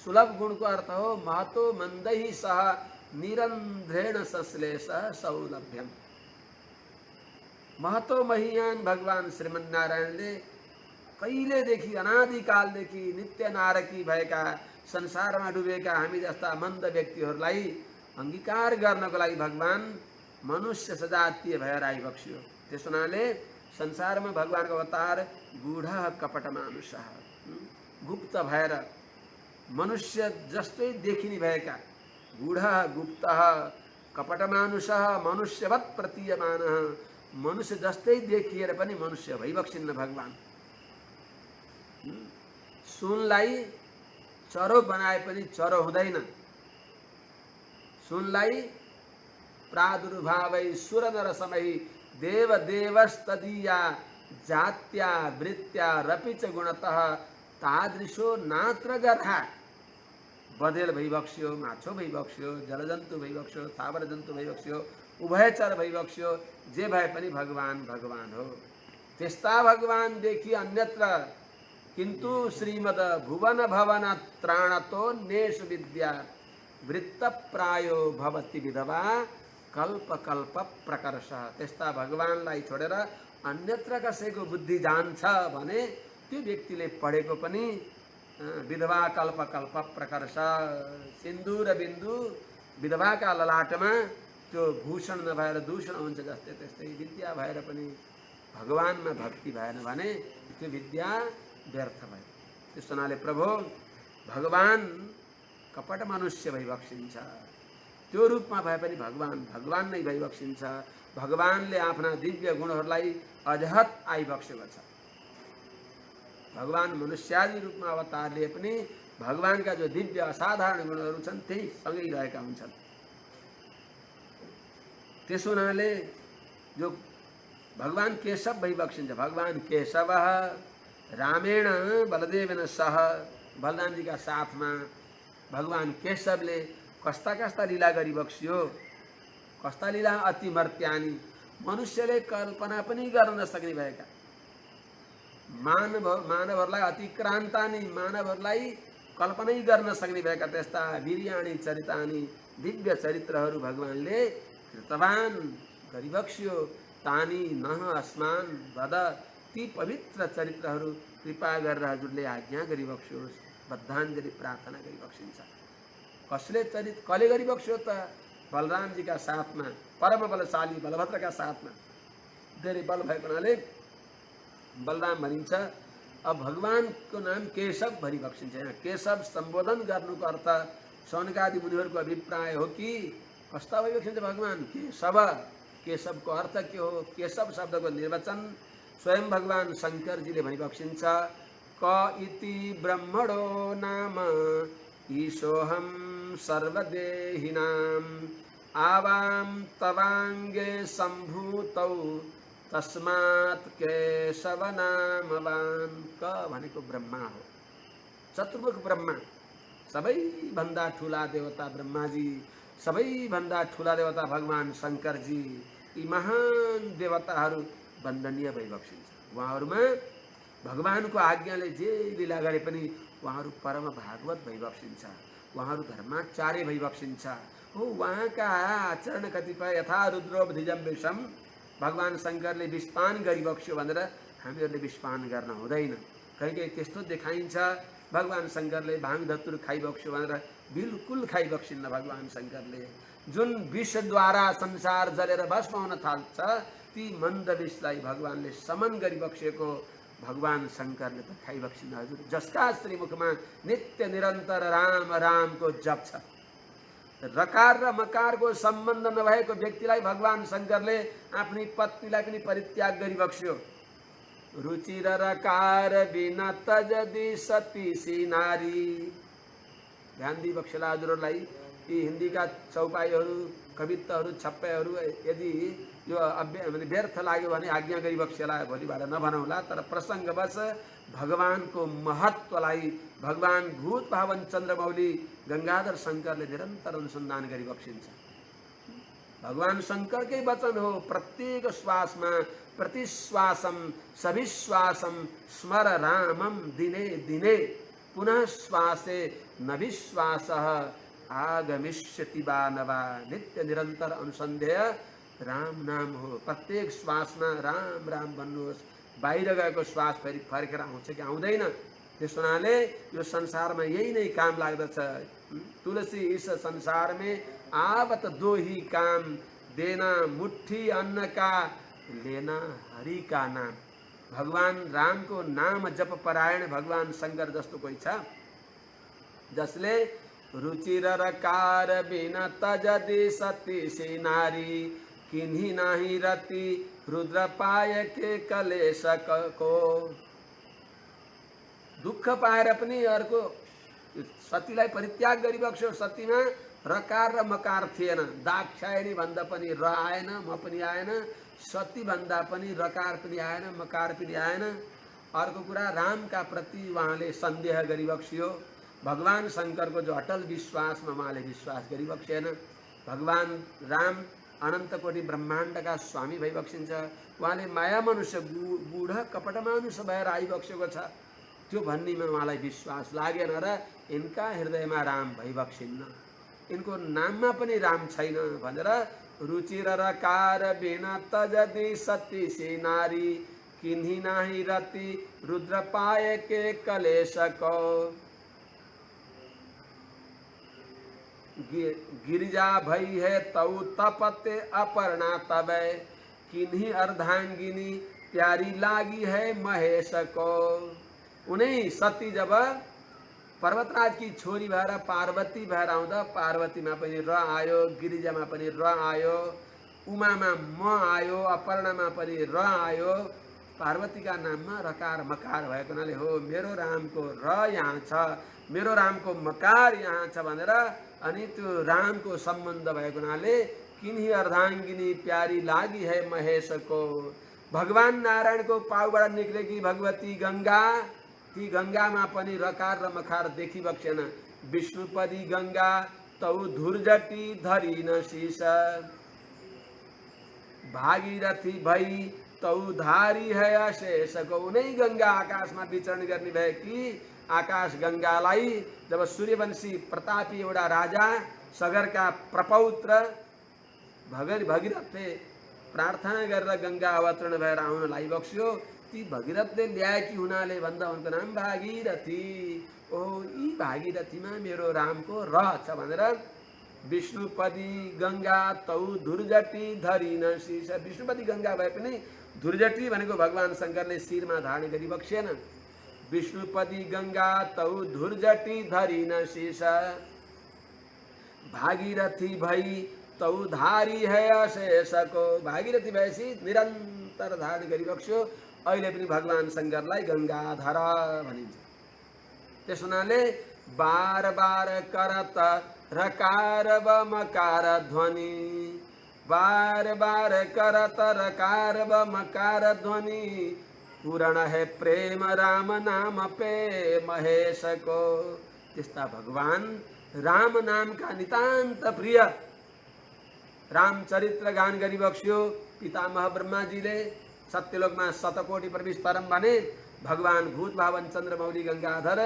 S1: सुलभ गुणको अर्थ हो महतो मन्दै सह निरन्ध्रेण सश्लेष सौलभ्यम। महतो महियान भगवान श्रीमन्नारायणले कहिलेदेखि अनादिकालदेखि नित्य नारकी भएका संसारमा डुबेका हामी जस्ता मन्द व्यक्तिहरूलाई अंगीकार गर्नको लागि भगवान मनुष्य सजातीय भएर आइबक्स्यो। त्यस हुनाले संसारमा भगवानको अवतार गूढ कपट मानुष, गुप्त भएर मनुष्य जस्तै देखिने भएका गूढ गुप्त कपट मानुष मनुष्यवत प्रतीयमान, मनुष्य जस्तै देखिएर पनि मनुष्य भइबक्सिन्न भगवान। सुनलाई चरो बनाए पनि चरो हुँदैन। सुनलाई प्रादुर्भावै सुर नर समय देव देवस्तदीया जात्या वृत्या रपिच गुणतः तादृशो नात्र गर्हा। बदेल भइबक्स्यो, माछो भइबक्स्यो, जलजन्तु भइबक्स्यो, थावर जन्तु भइबक्स्यो, उभयचर भइबक्स्यो, जे भए पनि भगवान भगवान हो। त्यस्ता भगवान देखि अन्यत्र किन्तु श्रीमद भुवन भवन त्राणतो नेश विद्या वृत्त प्रायो भवति विधवा कल्प कल्प प्रकर्ष। त्यस्ता भगवानलाई छोडेर अन्यत्र कसैको बुद्धि जान्छ भने त्यो व्यक्तिले पढेको पनि विधवा कल्प कल्प प्रकर्ष। सिन्दूर बिन्दु विधवाका ललाटमा त्यो भूषण नभएर दूषण हुन्छ जस्तै त्यस्तै विद्या भएर पनि भगवानमा भक्ति भएन भने त्यो विद्या व्यर्थ भयो। त्यस हुनाले प्रभु भगवान कपट मनुष्य भइबक्सिन्छ, त्यो रूपमा भए पनि भगवान भगवान नै भइबक्सिन्छ। भगवानले आफ्ना दिव्य गुणहरूलाई अझहत आइबक्सेको छ। भगवान मनुष्यादि रूपमा अवतार लिए पनि भगवानका जो दिव्य असाधारण गुणहरू छन् त्यही सँगै रहेका हुन्छन्। त्यस हुनाले जो भगवान केशव भइबक्सिन्छ, भगवान केशव रामेण बलदेवेन सह, बलरामजीका साथमा भगवान केशवले कस्ता कस्ता लीला गरिबक्स्यो, कस्ता लीला अति मर्त्यानी, मनुष्यले कल्पना पनि गर्न नसक्ने भएका, मानवहरूलाई अतिक्रान्तानि, मानवहरूलाई कल्पनै गर्न सक्ने भएका त्यस्ता वीर्याणी चरितानी दिव्य चरित्रहरू भगवानले कृतवान गरिबक्स्यो। तानी नह अस्मान वद, ती पवित्र चरित्रहरू कृपा गरेर हजुरले आज्ञा गरिबक्स्योस्, बद्धाञ्जली प्रार्थना गरिबक्सिन्छ। कसले गरिबक्स्यो त? बलरामजीका साथमा, परम बलशाली बलभद्रका साथमा धेरै बल भएको हुनाले बलराम भनिन्छ। अब भगवानको नाम केशव भरिबक्सिन्छ। यहाँ केशव सम्बोधन गर्नुको अर्थ सौनकादि मुनिहरूको अभिप्राय हो कि कस्ता भइबक्सिन्छ भगवान केशव। केशवको अर्थ के हो? केशव शब्दको निर्वचन स्वयं भगवान शङ्करजीले भनिबक्सिन्छ। क इति ब्रह्मणो नाम ईशोऽहं सर्वदेहिनां आवां तवाङ्गे सम्भूतौ तस्मात् केशव नामवान्। क भनेको ब्रह्मा हो, चतुर्मुख ब्रह्मा, सबैभन्दा ठुला देवता ब्रह्माजी, सबैभन्दा ठुला देवता भगवान शङ्करजी, यी महान देवताहरू वन्दनीय भइबक्सिन्छ। उहाँहरूमा भगवानको आज्ञाले जे लीला गरे पनि उहाँहरू परम भागवत भइबक्सिन्छ, उहाँहरू धर्माचार्य भइबक्सिन्छ। हो उहाँका आचरण कतिपय यथा रुद्रोपधिजम विषम, भगवान शङ्करले विषपान गरिबक्स्यो भनेर हामीहरूले विषपान गर्न हुँदैन। कहीँ त्यस्तो देखाइन्छ भगवान शङ्करले भाङ धतुर खाइबक्स्यो भनेर बिल्कुल खाइबक्सिन्न भगवान शङ्करले। जुन विषद्वारा संसार जलेर भस्म हुन थाल्छ ती मन्द विषलाई भगवानले समन गरिबक्सेको भगवान शङ्करले त खाइबक्सिन्न हजुर। जसका श्रीमुखमा नित्य निरन्तर राम रामको जप छ, रकार र मकारको सम्बन्ध नभएको व्यक्तिलाई भगवान शङ्करले आफ्नी पत्नीलाई पनि परित्याग गरिबक्स्यो। रुचि र रकार बिना तजदी सती सी नारी। ध्यान दिइबक्सेला हजुरहरूलाई। यी हिन्दीका चौपाईहरू, कविताहरू, छप्पैहरू यदि यो व्यर्थ लाग्यो भने आज्ञा गरिबक्सेला भोलिबाट नभनौँला। तर प्रसङ्गवश भगवानको महत्त्वलाई भगवान भूत भावन चन्द्रमौली गङ्गाधर शङ्करले निरन्तर अनुसन्धान गरिबक्सिन्छ। भगवान शङ्करकै वचन हो, प्रत्येक श्वासमा प्रतिश्वासम सविश्वासम स्मर रामम दिने दिने पुनः श्वासे नविश्वासः आगमिष्यति वा न वा। नित्य निरन्तर अनुसन्धेय राम नाम हो। प्रत्येक श्वासमा राम राम भन्नुहोस्। बाहिर गएको श्वास फेरि फर्केर आउँछ कि आउँदैन? त्यस हुनाले यो संसारमा यही नै काम लाग्दछ। तुलसी इस संसार में आवत दो ही काम, देना मुट्ठी अन्न का लेना हरि का नाम। भगवान राम को नाम जप परायण भगवान शंकर जस्तो कोही छ जसले रुचिर रकार बिन तजदि सती से नारी, किन्ही नाही रति रुद्र पाय के कलेश को। दुःख पाएर पनि अर्को सतीलाई परित्याग गरिबक्स्यो। सतीमा रकार र मकार थिएन। दाक्षायणी भन्दा पनि र आएन, म पनि आएन। सती भन्दा पनि रकार पनि आएन, मकार पनि आएन। अर्को कुरा रामका प्रति उहाँले सन्देह गरिबक्स्यो। भगवान शङ्करको जो अटल विश्वासमा उहाँले विश्वास गरिबक्सेन। भगवान राम अनन्त कोटि ब्रह्माण्डका स्वामी भइबक्सिन्छ। उहाँले माया मनुष्य गुढ कपट मनुष्य भएर आइबक्सेको छ। त्यो भन्नेमा उहाँलाई विश्वास लागेन र यिनका हृदयमा राम भइबक्सिन्न। यिनको नाममा पनि राम छैन भनेर रुचिर रकार बिन तजदि सती से नारी, किन्ही नाही रति रुद्र पाए के कलेश को। गिरिजा भई है तऊ तपते अपर्णा तबै, किन्ही अर्धांगिनी प्यारी लागी है महेश को। उनै सती जब पर्वतराज की छोरी भएर पार्वती भएर आउँदा पार्वतीमा पनि र आयो, गिरिजामा पनि र आयो, उमामा म आयो, अपर्णामा पनि र आयो। पार्वतीका नाममा रकार मकार भएको हुनाले हो मेरो रामको र यहाँ छ, मेरो रामको मकार यहाँ छ भनेर अनि त्यो रामको सम्बन्ध भएको हुनाले किन्ही अर्धांगिनी प्यारी लागी है महेश को। भगवान नारायणको पाउबाट निक्लेकी भगवती गंगा, ती गंगामा पनि रकार र मकार देखिबक्सेन। विष्णुपदी गंगा तौ धुर्जटी धरी न शीश, भागीरथी भई तौ धारी है अशेष को। उनै गंगा आकाशमा विचरण गर्ने भएकी आकाश गंगालाई जब सूर्यवंशी प्रतापी एउटा राजा सगरका प्रपौत्र भगीरथले प्रार्थना गरेर गंगा अवतरण भएर आउन लागिबक्स्यो। ती भगीरथले ल्याएकी हुनाले भन्दा उनको नाम भागीरथी। ओहो यी भागीरथीमा मेरो रामको र छ भनेर विष्णुपदी गंगा तौ धुर्जटी धरी न शीश। विष्णुपदी गंगा भए पनि धुर्जटी भनेको भगवान शङ्करले शिरमा धारण गरिबक्सेन। विष्णुपदी गंगा तौ धुर्जटी धरी न शीश, भागीरथी भई तौ धारी है अशेष को। भागीरथी भएपछि निरन्तर धारण गरिबक्स्यो। अहिले पनि भगवान शङ्करलाई गंगाधर भनिन्छ। त्यस हुनाले बार बार करत रकार व मकार ध्वनि, बार बार करत रकार व मकार ध्वनि, पूर्ण है प्रेम राम नाम पे महेश को। त्यस्ता भगवान राम नामका नितान्त प्रिय रामचरित्र गान गरिबक्स्यो। पितामह ब्रह्माजीले सत्यलोकमा शतकोटि प्रविष्ट परम भने भगवान भूत भावन चन्द्रमौली गंगाधर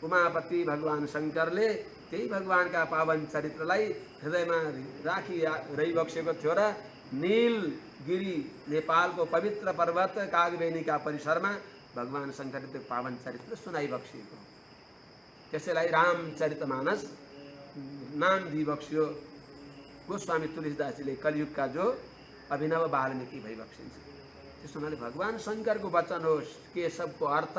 S1: उमापति भगवान शङ्करले त्यही भगवानका पावन चरित्रलाई हृदयमा राखी रहिबक्सेको थियो र नीलगिरी नेपालको पवित्र पर्वत कागबेनीका परिसरमा भगवान शङ्करले त्यो पावन चरित्र सुनाइबक्सिएको। त्यसैलाई रामचरितमानस नाम दिइबक्स्यो। गोस्वामी तुलसीदासजीले कलियुगका जो अभिनव वाल्मीकि भइबक्सिन्छ। त्यस हुनाले भगवान शङ्करको वचन हो केशवको अर्थ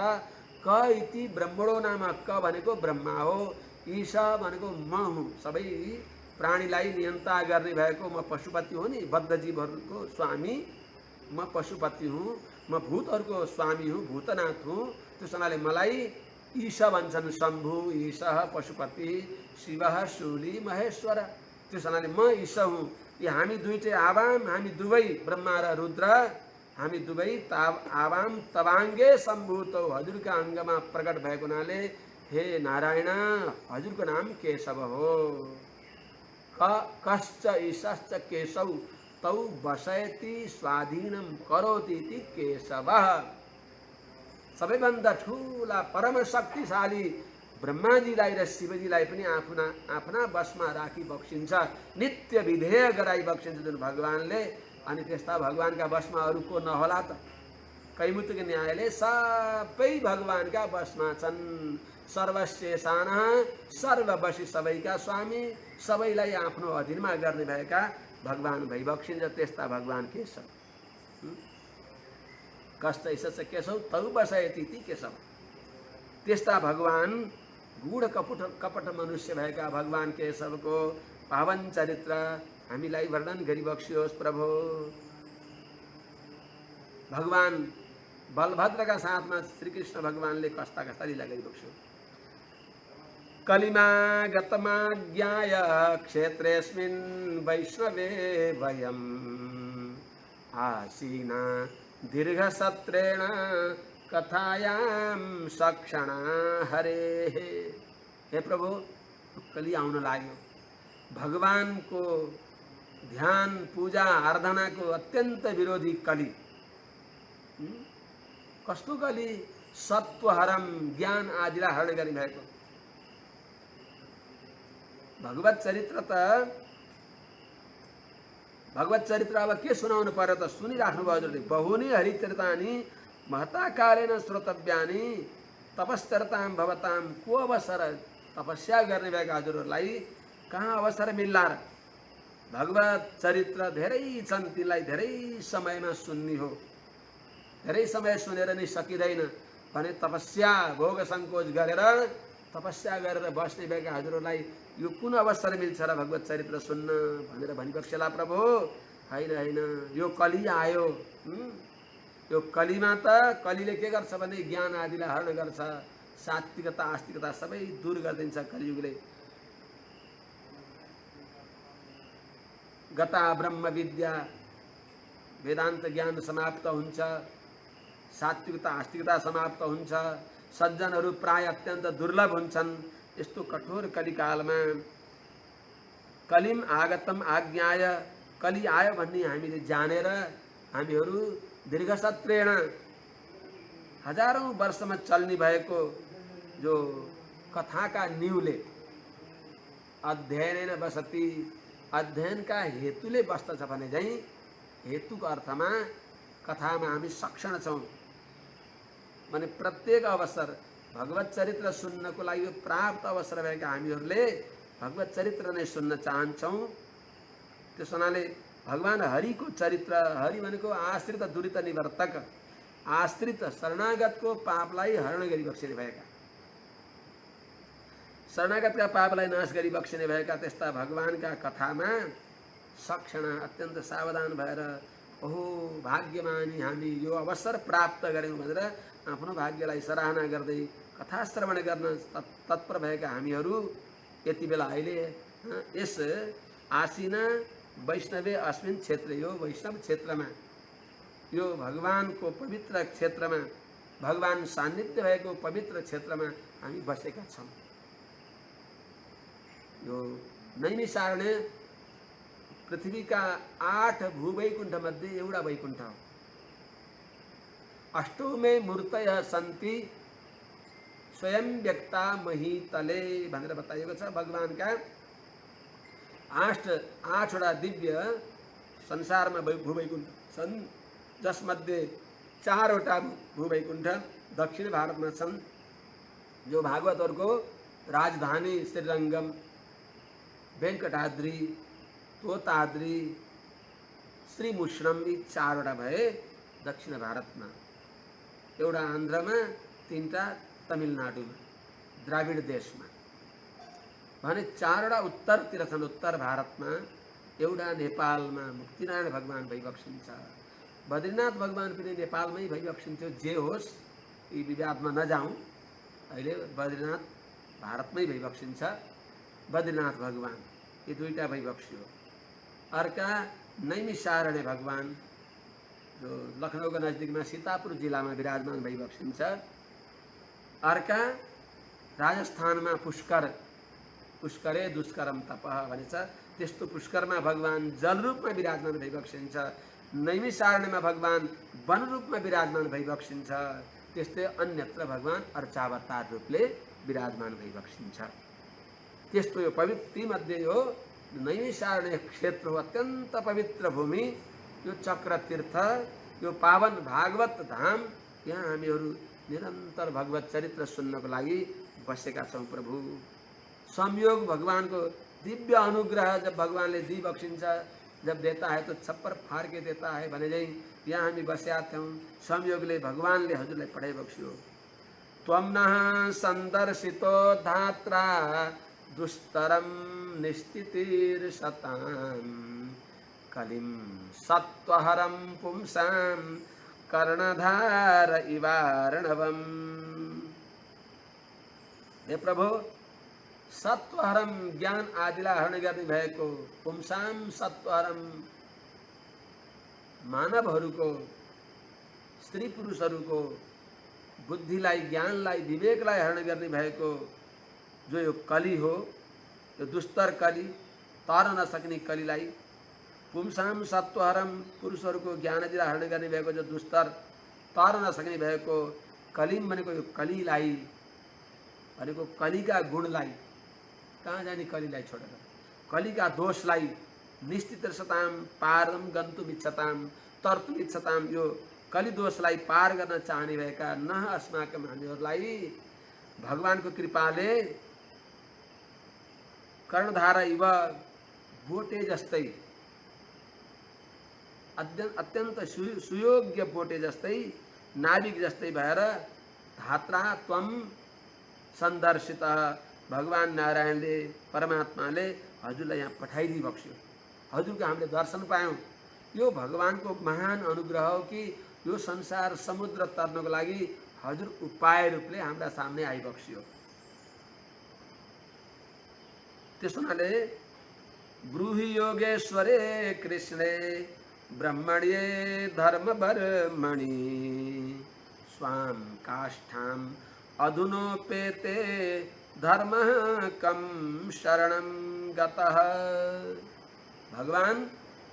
S1: क इति ब्रह्मणो नाम। क भनेको ब्रह्मा हो, ईशा भनेको म हुँ, सबै प्राणीलाई नियन्त्रण गर्ने भएको म पशुपति हुँ नि, बद्ध जीवहरूको स्वामी म पशुपति हुँ, म भूतहरूको स्वामी हुँ, भूतनाथ हुँ। त्यस हुनाले मलाई ईशा भन्छन्। शम्भु ईशः पशुपति शिवः शूली महेश्वर। त्यस हुनाले म ईशा हुँ कि हामी दुईटै आवाम, हामी दुवै ब्रह्मा र रुद्र, हामी दुवै आवाम तवाङ्गे सम्भूतौ, हजुरका अङ्गमा प्रकट भएको हुनाले हे नारायण हजुरको नाम केशव हो। कश्च ईशश्च केशौ तौ बसयति स्वाधीनम करोति इति केशवः। सबैभन्दा ठुला परम शक्तिशाली ब्रह्माजीलाई र शिवजीलाई पनि आफ्ना बसमा राखी बक्सिन्छ, नित्य विधेय गराई बक्सिन्छ जुन भगवानले। अनि त्यस्ता भगवानका बसमा अरू को नहोला त? कैमुतिक न्यायले सबै भगवानका बसमा छन्। सर्वशेषानः सर्ववशी, सबैका स्वामी, सबैलाई आफ्नो अधीनमा गर्ने भएका भगवान भइबक्सिन्छ त्यस्ता भगवान केशव। कष्ट ईशश्च केशव तौ बसयति इति केशव। त्यस्ता भगवान गूढ कपट मनुष्य भएका भगवान केशवको पावन चरित्र हामीलाई वर्णन गरिबक्सियोस् प्रभु। भगवान बलभद्रका साथमा श्रीकृष्ण भगवानले कस्ता कस्ता लीला गरिबक्स्यो। कलिमा गतमाज्ञाय क्षेत्रेऽस्मिन् वैष्णवे वयम् आसीना दीर्घसत्रेण कथायां सक्षणा हरे। हे प्रभु, कली आउन लाग्यो। भगवानको ध्यान पूजा आराधनाको अत्यन्त विरोधी कली। कस्तो कली? सत्वहरम, ज्ञान आदिलाई हरण गर्ने भएको। भगवत चरित्र अब के सुनाउनु पर्यो त? सुनिराख्नु भयो हजुरले। बहुनी हरिचरितानि महता कालेन श्रोतव्यानि तपश्चरतां भवतां को अवसर। तपस्या गर्ने भएका हजुरहरूलाई कहाँ अवसर मिल्ला र? भगवत चरित्र धेरै छन्, तिनलाई धेरै समयमा सुन्ने हो। धेरै समय सुनेर नै सकिँदैन भने तपस्या भोग सङ्कोच गरेर तपस्या गरेर बस्ने भएका हजुरहरूलाई यो कुन अवसर मिल्छ र भगवत चरित्र सुन्न भनेर भनिबक्सेला प्रभु। होइन, यो कली आयो। यो कलीमा त कलीले के गर्छ भने ज्ञान आदिलाई हरण गर्छ, सात्विकता आस्तिकता सबै दूर गरिदिन्छ कलियुगले। गता ब्रह्म विद्या, वेदान्त ज्ञान समाप्त हुन्छ, सात्विकता आस्तिकता समाप्त हुन्छ, सज्जनहरू प्राय अत्यन्त दुर्लभ हुन्छन्। यस्तो कठोर कलिकालमा कलिम आगतम आज्ञाय, कली आयो भन्ने हामीले जानेर हामीहरू दीर्घसत्रेण हजारौं वर्षमा चल्ने भएको जो कथाका न्यूले अध्ययन बसती, अध्ययनका हेतुले बस्दछ भने चाहिँ हेतुको अर्थमा कथामा हामी सक्षम छौँ। माने प्रत्येक अवसर भगवत चरित्र सुन्नको लागि प्राप्त अवसर भएका हामीहरूले भगवत चरित्र नै सुन्न चाहन्छौँ। त्यस हुनाले भगवान हरिको चरित्र, हरि भनेको आश्रित दुरित निवर्तक, आश्रित शरणागतको पापलाई हरण गरिबक्सिने भएका, शरणागतका पापलाई नाश गरिबक्सिने भएका त्यस्ता भगवानका कथामा सक्षण अत्यन्त सावधान भएर ओहो भाग्यमानी हामी यो अवसर प्राप्त गर्यौँ भनेर आफ्नो भाग्यलाई सराहना गर्दै कथा श्रवण गर्न तत्पर भएका हामीहरू यति बेला अहिले यस आसीना वैष्णवे अस्मिन् क्षेत्र, यो वैष्णव क्षेत्रमा, यो भगवानको पवित्र क्षेत्रमा, भगवान सान्निध्य भएको पवित्र क्षेत्रमा हामी बसेका छौँ। यो नैमिषारण्य पृथ्वीका 8 भूवैकुण्ठ मध्ये एउटा वैकुण्ठ हो। अष्टौमे मूर्तयः सन्ति स्वयं व्यक्ता महीतले भनेर बताइएको छ। भगवानका 8वटा दिव्य संसारमा भूवैकुण्ठ छन्, जसमध्ये 4वटा भूवैकुण्ठ दक्षिण भारतमा छन्। जो भागवतहरूको राजधानी श्रीरङ्गम, वेङ्कटाद्री, तोताद्री, श्रीमुष्णम यी 4वटा भए दक्षिण भारतमा, एउटा आन्ध्रमा, 3टा तमिलनाडुमा, द्राविड देशमा, भने 4वटा उत्तरतिर छन्। उत्तर भारतमा एउटा नेपालमा मुक्तिनारायण भगवान भइबक्सिन्छ। बद्रीनाथ भगवान पनि नेपालमै भइबक्सिन्थ्यो। जे होस्, यी विवादमा नजाउँ। अहिले बद्रीनाथ भारतमै भइबक्सिन्छ। बद्रीनाथ भगवान यी 2टा भइबक्सियो। अर्का नैमिषारण्य भगवान जो लखनऊको नजिकमा सीतापुर जिल्लामा विराजमान भइबक्सिन्छ। अर्का राजस्थानमा पुष्करे दुष्करम तपः भनिन्छ, त्यस्तो पुष्करमा भगवान जल रूपमा विराजमान भइबक्सिन्छ। नैमिषारण्यमा भगवान वन रूपमा विराजमान भइबक्सिन्छ। त्यस्तै अन्यत्र भगवान अर्चावतार रूपले विराजमान भइबक्सिन्छ। त्यस्तो यो पवित्र मध्ये यो नैमिषारण्य क्षेत्र हो, अत्यन्त पवित्र भूमि, यो चक्र तीर्थ, यो पावन भागवत धाम। यहाँ हामीहरू निरन्तर भगवत चरित्र सुन्नको लागि बसेका छौँ। प्रभु संयोग भगवानको दिव्य अनुग्रह जब भगवानले दी बक्सिन्छ, जब देता है तो छप्पर फाड़ के देता है भने जै यहाँ हामी बसेका थियौँ। संयोगले भगवानले हजुरलाई पढाइ बक्स्यो। त्वं नः सन्दर्शितो धात्रा दुस्तरम निश्चितिर्शतां कलिं सत्वहरं पुंसां कर्णधार इवार्णवम्। हे प्रभु, सत्वहरम ज्ञान आदिलाई हरण गर्ने भएको, पुंसाम सत्वहरम मानवहरूको, स्त्री पुरुषहरूको बुद्धिलाई, ज्ञानलाई, विवेकलाई हरण गर्ने भएको जो यो कली हो, यो दुस्तर कली, तार नसक्ने कलीलाई, पुंसाम सत्वहरम पुरुषहरूको ज्ञान आदिलाई हरण गर्ने भएको जो दुस्तर तार नसक्ने भएको कलिम भनेको यो कलीलाई, भनेको कलीका गुणलाई, कहाँ जाने कलीलाई छोडेर, कलीका दोषलाई, निश्चितताम पारम गन्तुम इच्छताम तर्तुम इच्छताम, यो कली दोषलाई पार गर्न चाहने भएका न अस्माकम हामीहरूलाई भगवानको कृपाले कर्णधारा इव बोटे जस्तै, अत्यन्त सुयोग्य बोटे जस्तै, नाविक जस्तै भएर धात्रा त्वम सन्दर्शित, भगवान नारायणले, परमात्माले हजुरलाई यहाँ पठाइदिई बक्स्यो। हजुरको हामीले दर्शन पायौँ। यो भगवानको महान अनुग्रह हो कि यो संसार समुद्र तर्नको लागि हजुर उपाय रूपले हाम्रा सामने आइबक्स्यो। त्यसो हुनाले ब्रूहि योगेश्वरे कृष्णे ब्रह्मण्ये धर्मवर्मणि स्वाम काष्ठाम अधुनोपेते धर्म कम शरणं गतः। भगवान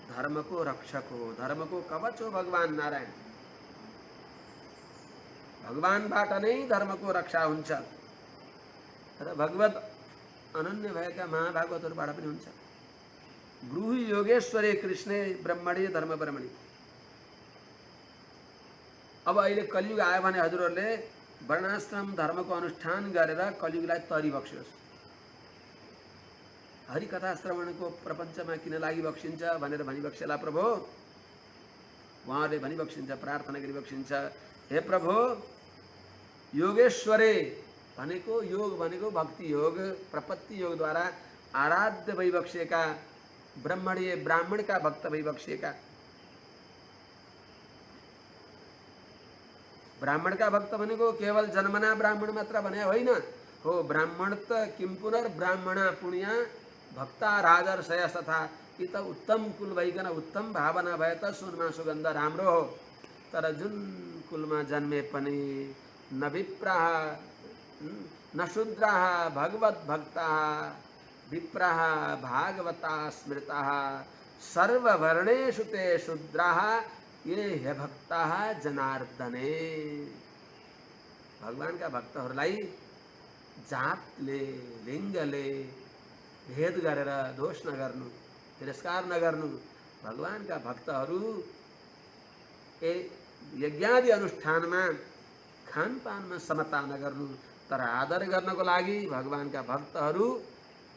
S1: धर्म को रक्षक हो, धर्म को कवच हो भगवान नारायण। भगवानबाट नै धर्म को रक्षा हुन्छ र भगवत अनन्य भएका महाभागवतहरूबाट पनि हुन्छ। ब्रूहि योगेश्वरे कृष्णे ब्रह्मणे धर्मवर्मणि। अब अहिले कलियुग आयो भने हजुरहरूले वर्णाश्रम धर्मको अनुष्ठान गरेर कलियुगलाई तरी बक्स्योस्। हरिकथा श्रवणको प्रपञ्चमा किन लागि बक्सिन्छ भनेर भनिबक्सेला प्रभु। उहाँहरूले भनिबक्सिन्छ, प्रार्थना गरिबक्सिन्छ, हे प्रभु, योगेश्वरे भनेको, योग भनेको भक्ति योग, प्रपत्ति योगद्वारा आराध्य भइबक्सिएका, ब्रह्मणीय ब्राह्मणका भक्त भइबक्सिएका, ब्राह्मणका भक्त भनेको केवल जन्मना ब्राह्मण मात्र भने होइन हो। ब्राह्मण त किम पुनर्ब्राह्मणा पुण्या भक्ता राजर्षय तथा। यी त उत्तम कुल भइकन उत्तम भावना भए त सुनमा सुगन्ध राम्रो हो। तर जुन कुलमा जन्मे पनि न विप्राः न शूद्राः भगवत भक्ताः विप्राः भागवता स्मृताः सर्ववर्णेषु ते शूद्राः ये हे भक्ताः जनार्दने। भगवानका भक्तहरूलाई जातले, लिङ्गले भेद गरेर दोष नगर्नु, तिरस्कार नगर्नु। भगवानका भक्तहरू यज्ञादि अनुष्ठानमा खानपानमा समता नगर्नु, तर आदर गर्नको लागि भगवानका भक्तहरू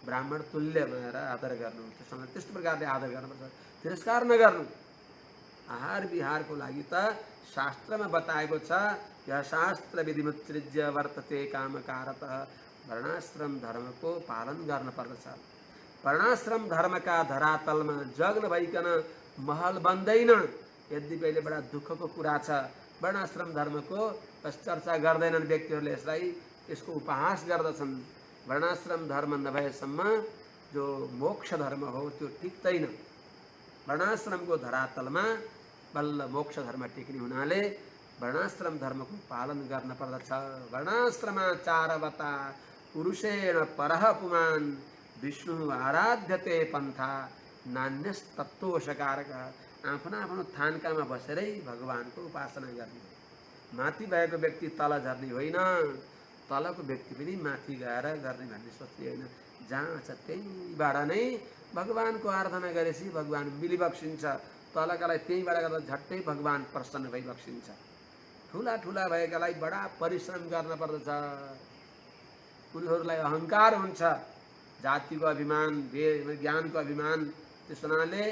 S1: ब्राह्मण तुल्य भएर आदर गर्नु। त्यस्तो प्रकारले आदर गर्नुपर्छ, तिरस्कार नगर्नु। आहार विहारको लागि त शास्त्रमा बताएको छ, यह शास्त्र विधिमुत्सृज्य वर्तते कामकारतः। वर्णाश्रम धर्मको पालन गर्न पर्दछ। वर्णाश्रम धर्मका धरातलमा जग नभइकन महल बन्दैन। यद्यपि अहिले बडा दुःखको कुरा छ, वर्णाश्रम धर्मको चर्चा गर्दैनन् व्यक्तिहरूले, यसको उपहास गर्दछन्। वर्णाश्रम धर्म नभएसम्म जो मोक्ष धर्म हो त्यो टिक्दैन। वर्णाश्रमको धरातलमा बल्ल मोक्ष धर्म टिक्ने हुनाले वर्णाश्रम धर्मको पालन गर्न पर्दछ। वर्णाश्रमाचारवता पुरुषेण परः पुमान् विष्णु आराध्यते पन्था नान्यस्तत्त्वोषकारक। आफ्नो आफ्नो थानकामा बसेरै भगवानको उपासना गर्ने। माथि भएको व्यक्ति तल झर्ने होइन, तलको व्यक्ति पनि माथि गएर गर्ने भन्ने सोच्ने होइन। जहाँ छ त्यहीँबाट नै भगवानको आराधना गरेपछि भगवान मिलिबक्सिन्छ। तलकालाई त्यहीँबाट गर्दा झट्टै भगवान प्रसन्न भई बक्सिन्छ। ठुला ठुला भएकालाई बडा परिश्रम गर्न पर्दछ। उनीहरूलाई अहङ्कार हुन्छ, जातिको अभिमान, ज्ञानको अभिमान। त्यस हुनाले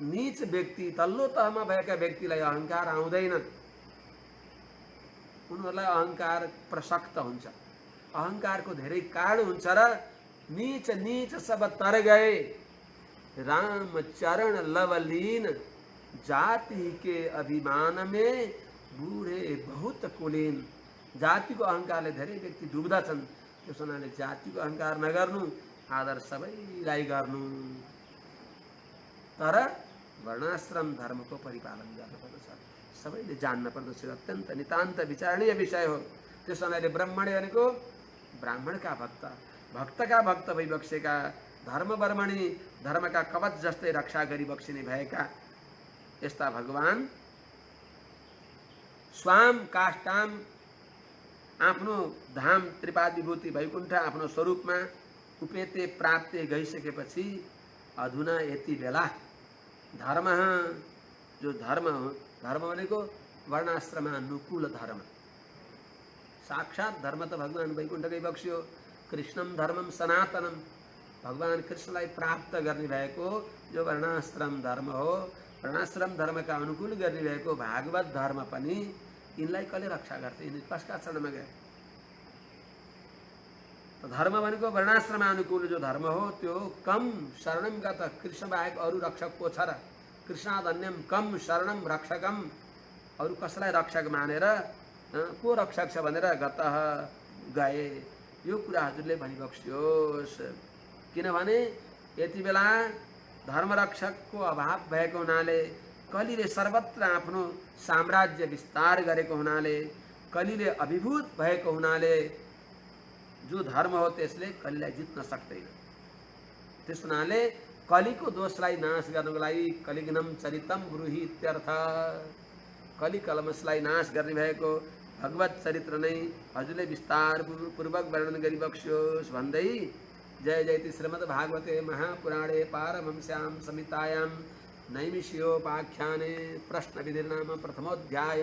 S1: नीच व्यक्ति, तल्लो तहमा भएका व्यक्तिलाई अहङ्कार आउँदैन। उनीहरूलाई अहङ्कार प्रसक्त हुन्छ। अहङ्कारको धेरै कारण हुन्छ र नीच नीच सब तर गए राम चरण लवलीन जाति के अभिमान में बूढ़े बहुत कुलीन। जातिको अहङ्कारले धेरै व्यक्ति डुब्दछन्। त्यस हुनाले जातिको अहङ्कार नगर्नु, आदर सबैलाई गर्नु। तर वर्णाश्रम धर्मको परिपालन गर्नुपर्दछ। सबैले जान्न पर्दछ। अत्यन्त नितान्त विचारणीय विषय हो। त्यस हुनाले ब्राह्मण भनेको ब्राह्मणका भक्त, भक्तका भक्त भइबक्सेका, धर्म वर्मणी धर्मका कवच जस्तै रक्षा गरिबक्सिने भएका यस्ता भगवान स्वाम काष्ठाम आफ्नो धाम त्रिपाद विभूति वैकुण्ठ आफ्नो स्वरूपमा उपेते प्राप्ते गइसकेपछि अधुना यति बेला धर्म, जो धर्म हो, धर्म भनेको वर्णाश्रमानुकूल धर्म। साक्षात धर्म त भगवान वैकुण्ठकै बक्स्यो। कृष्णम धर्मम सनातनम, भगवान कृष्णलाई प्राप्त गर्ने भएको जो वर्णाश्रम धर्म हो, वर्णाश्रम धर्मका अनुकूल गर्ने भएको भागवत धर्म पनि यिनलाई कसले रक्षा गर्थे? यिनी कसका शरणमा गए? धर्म भनेको वर्णाश्रमानुकूल जो धर्म हो त्यो कम शरणम गत, कृष्ण बाहेक अरू रक्षक को छ र? कृष्णादन्यम कम शरणम रक्षकम, अरू कसलाई रक्षक मानेर को रक्षक छ भनेर गतः गए। यो कुरा हजुरले भनिबक्स्योस्। किनभने यति बेला धर्मरक्षकको अभाव भएको हुनाले, कलिले सर्वत्र आफ्नो साम्राज्य विस्तार गरेको हुनाले, कलिले अभिभूत भएको हुनाले जो धर्म हो त्यसले कलिलाई जित्न सक्दैन। त्यस हुनाले कलिको दोषलाई नाश गर्नको लागि कलिग्नम चरितम ब्रूहि इत्यर्थ। कलि कलमसलाई नाश गर्ने भएको भगवत चरित्र नै हजुरले विस्तार पूर्वक वर्णन गरिबक्स्योस् भन्दै जय जयति श्रीमद् भागवते महापुराणे पारमहंस्यां संहितायां नैमिषियोपाख्याने प्रश्न विधिर्नाम प्रथमोऽध्याय।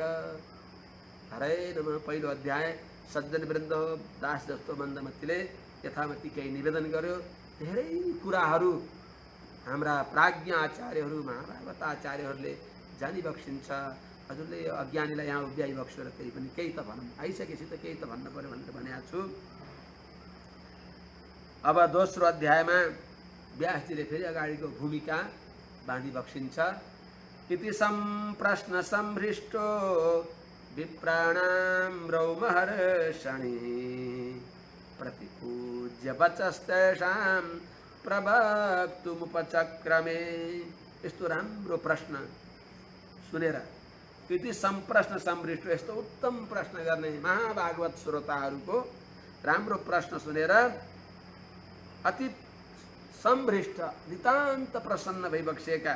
S1: हरे नमः। पहिलो अध्याय सज्जन वृन्द दास जस्तो मन्दमतीले यथामति केही निवेदन गर्यो। धेरै कुराहरू हाम्रा प्राज्ञ आचार्यहरू, महाभारत आचार्यहरूले जानिबक्सिन्छ। हजुरले अज्ञानीलाई यहाँ उभ्याइ बक्स्यो र केही त भनौँ, आइसकेपछि त केही त भन्नु पर्यो भनेर भनेको छु। अब दोस्रो अध्यायमा व्यासजीले फेरि अगाडिको भूमिका बाँधी बक्सिन्छ। इति सम्प्रश्न सम्भृष्टो विप्राणां रौमहर्षणि प्रतिपूज्य वचस्तेषां प्रवक्तुमुपचक्रमे। यस्तो राम्रो प्रश्न सुनेर, इति सम्प्रश्न सम्भृष्टो, यस्तो उत्तम प्रश्न गर्ने महाभागवत श्रोताहरूको राम्रो प्रश्न सुनेर अति सम्भृष्ट नितान्त प्रसन्न भइबक्सेका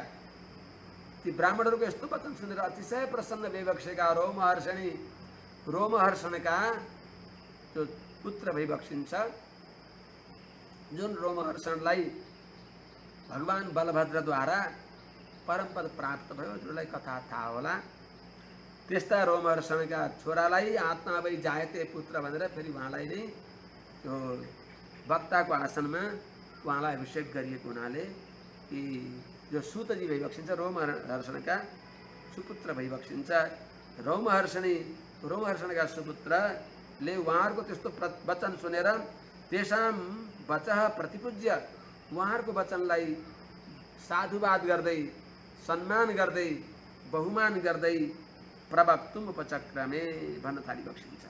S1: ती ब्राह्मणहरूको यस्तो वचन सुनेर अतिशय प्रसन्न भइबक्सेका रोमहर्षणी, रोमहर्षणका जो पुत्र भइबक्सिन्छ, जुन रोमहर्षणलाई भगवान बलभद्रद्वारा परमपद प्राप्त भयो, जुनलाई कथा थाहा होला। त्यस्ता रोमहर्षणका छोरालाई आत्मा वै जायते पुत्र भनेर फेरि उहाँलाई नै त्यो वक्ताको आसनमा उहाँलाई अभिषेक गरिएको हुनाले ती जो सुतजी भइबक्सिन्छ, रोमहर्षणका सुपुत्र भइबक्सिन्छ। रोमहर्षणका सुपुत्रले उहाँहरूको त्यस्तो वचन सुनेर तेषां वचः प्रतिपूज्य, उहाँहरूको वचनलाई साधुवाद गर्दै, सम्मान गर्दै, बहुमान गर्दै प्रवक्तुम उपचक्रमे भन्न थालिबक्सिन्छ।